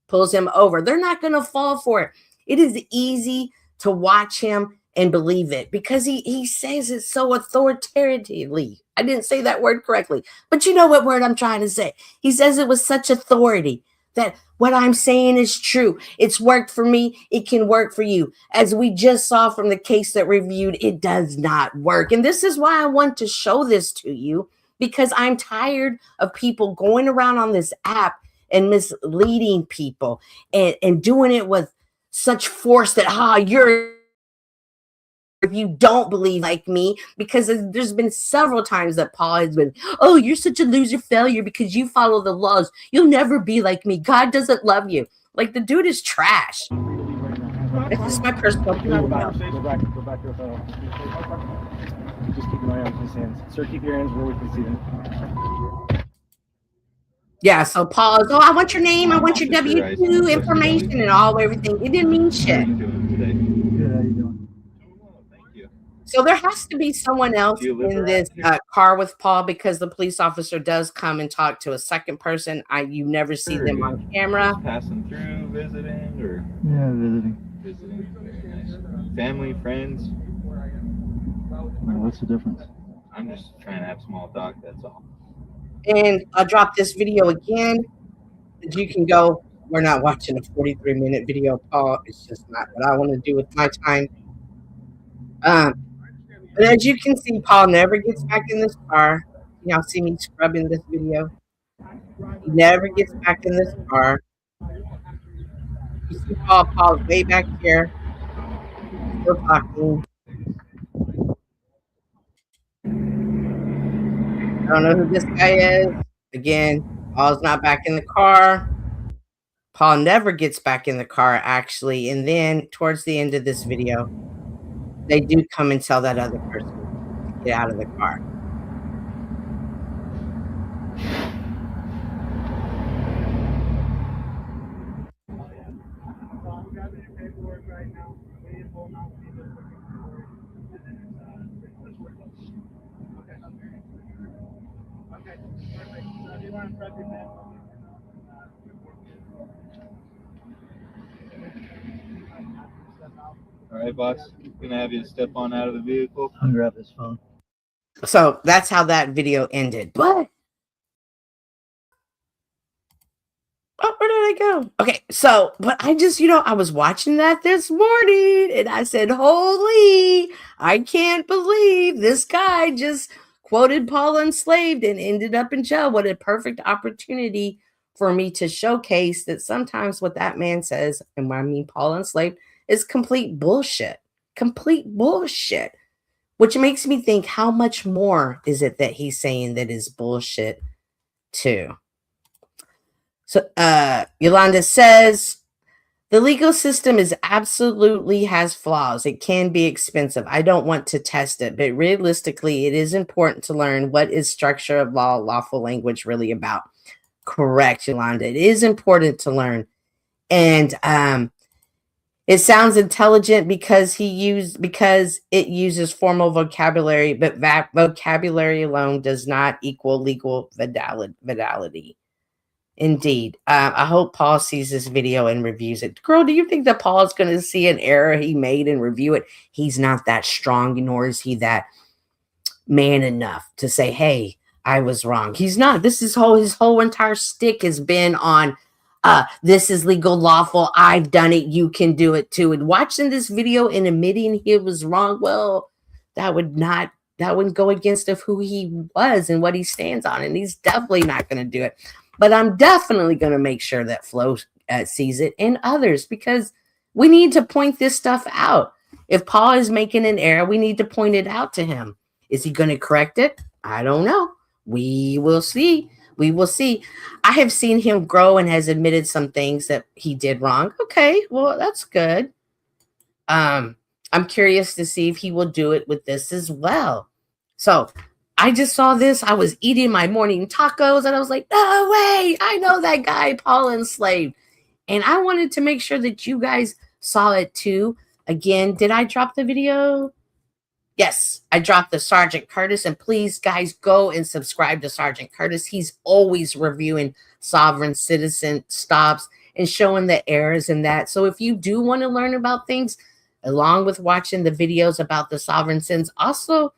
Speaker 5: pulls him over. They're not going to fall for it. It is easy to watch him and believe it because he says it so authoritatively. I didn't say that word correctly, but you know what word I'm trying to say. He says it with such authority that what I'm saying is true. It's worked for me. It can work for you. As we just saw from the case that reviewed, it does not work. And this is why I want to show this to you, because I'm tired of people going around on this app and misleading people and doing it with such force that, if you don't believe like me, because there's been several times that Paul has been, oh, you're such a loser failure because you follow the laws. You'll never be like me. God doesn't love you. Like, the dude is trash. It's just my personal opinion.
Speaker 15: Go back to your phone. Just keep an eye on his hands. Sir, keep your hands where we can see them.
Speaker 5: Yeah, so Paul is, oh, I want your name. I want your W-2 information and all everything. It didn't mean shit. So there has to be someone else in this car with Paul, because the police officer does come and talk to a second person. You never see them on camera.
Speaker 7: Passing through, visiting, or visiting. Very nice. Family, friends.
Speaker 15: What's the difference?
Speaker 7: I'm just trying to have small talk. That's all.
Speaker 5: And I'll drop this video again. You can go. We're not watching a 43-minute video, Paul. It's just not what I want to do with my time. But as you can see, Paul never gets back in this car. Y'all see me scrubbing this video. He never gets back in this car. You see Paul's way back here. Still talking. I don't know who this guy is. Again, Paul's not back in the car. Paul never gets back in the car, actually. And then towards the end of this video, they do come and tell that other person to get out of the car.
Speaker 7: All right, boss. Gonna have you step on out of the vehicle. I'll grab his phone.
Speaker 5: So that's how that video ended. But oh, where did I go? Okay, so but I just, I was watching that this morning and I said, holy, I can't believe this guy just quoted Paul Enslaved and ended up in jail. What a perfect opportunity for me to showcase that sometimes what that man says, and when I mean Paul Enslaved, is complete bullshit. Complete bullshit. Which makes me think, how much more is it that he's saying that is bullshit too? So Yolanda says, the legal system is absolutely has flaws. It can be expensive. I don't want to test it, but realistically, it is important to learn what is structure of law, lawful language really about. Correct, Yolanda. It is important to learn. And it sounds intelligent because it uses formal vocabulary, but vocabulary alone does not equal legal validity. Indeed. I hope Paul sees this video and reviews it. Girl, do you think that Paul is going to see an error he made and review it? He's not that strong, nor is he that man enough to say, hey, I was wrong. He's not. His whole entire stick has been on this is legal, lawful. I've done it. You can do it too. And watching this video and admitting he was wrong, well, that wouldn't go against of who he was and what he stands on. And he's definitely not going to do it. But I'm definitely going to make sure that Flo sees it and others, because we need to point this stuff out. If Paul is making an error, we need to point it out to him. Is he going to correct it? I don't know. We will see. We will see. I have seen him grow and has admitted some things that he did wrong. Okay, well, that's good. I'm curious to see if he will do it with this as well. So I just saw this. I was eating my morning tacos and I was like, no way. I know that guy, Paul Enslaved. And I wanted to make sure that you guys saw it too. Again, did I drop the video? Yes, I dropped the Sergeant Curtis, and please, guys, go and subscribe to Sergeant Curtis. He's always reviewing sovereign citizen stops and showing the errors in that. So if you do want to learn about things, along with watching the videos about the sovereign sins, also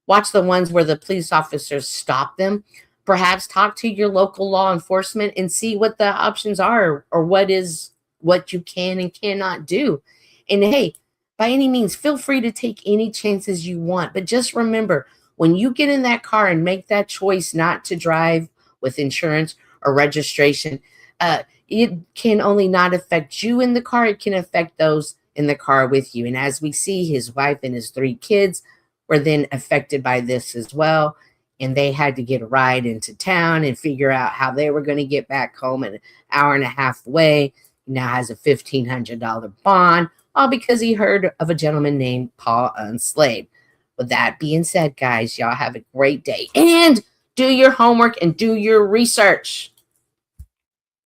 Speaker 5: watch the ones where the police officers stop them. Perhaps talk to your local law enforcement and see what the options are, or what you can and cannot do. And hey, by any means, feel free to take any chances you want. But just remember, when you get in that car and make that choice not to drive with insurance or registration, it can only not affect you in the car. It can affect those in the car with you. And as we see, his wife and his 3 kids were then affected by this as well. And they had to get a ride into town and figure out how they were going to get back home an hour and a half away. He now has a $1,500 bond, all because he heard of a gentleman named Paul Enslaved. With that being said, guys, y'all have a great day. And do your homework and do your research.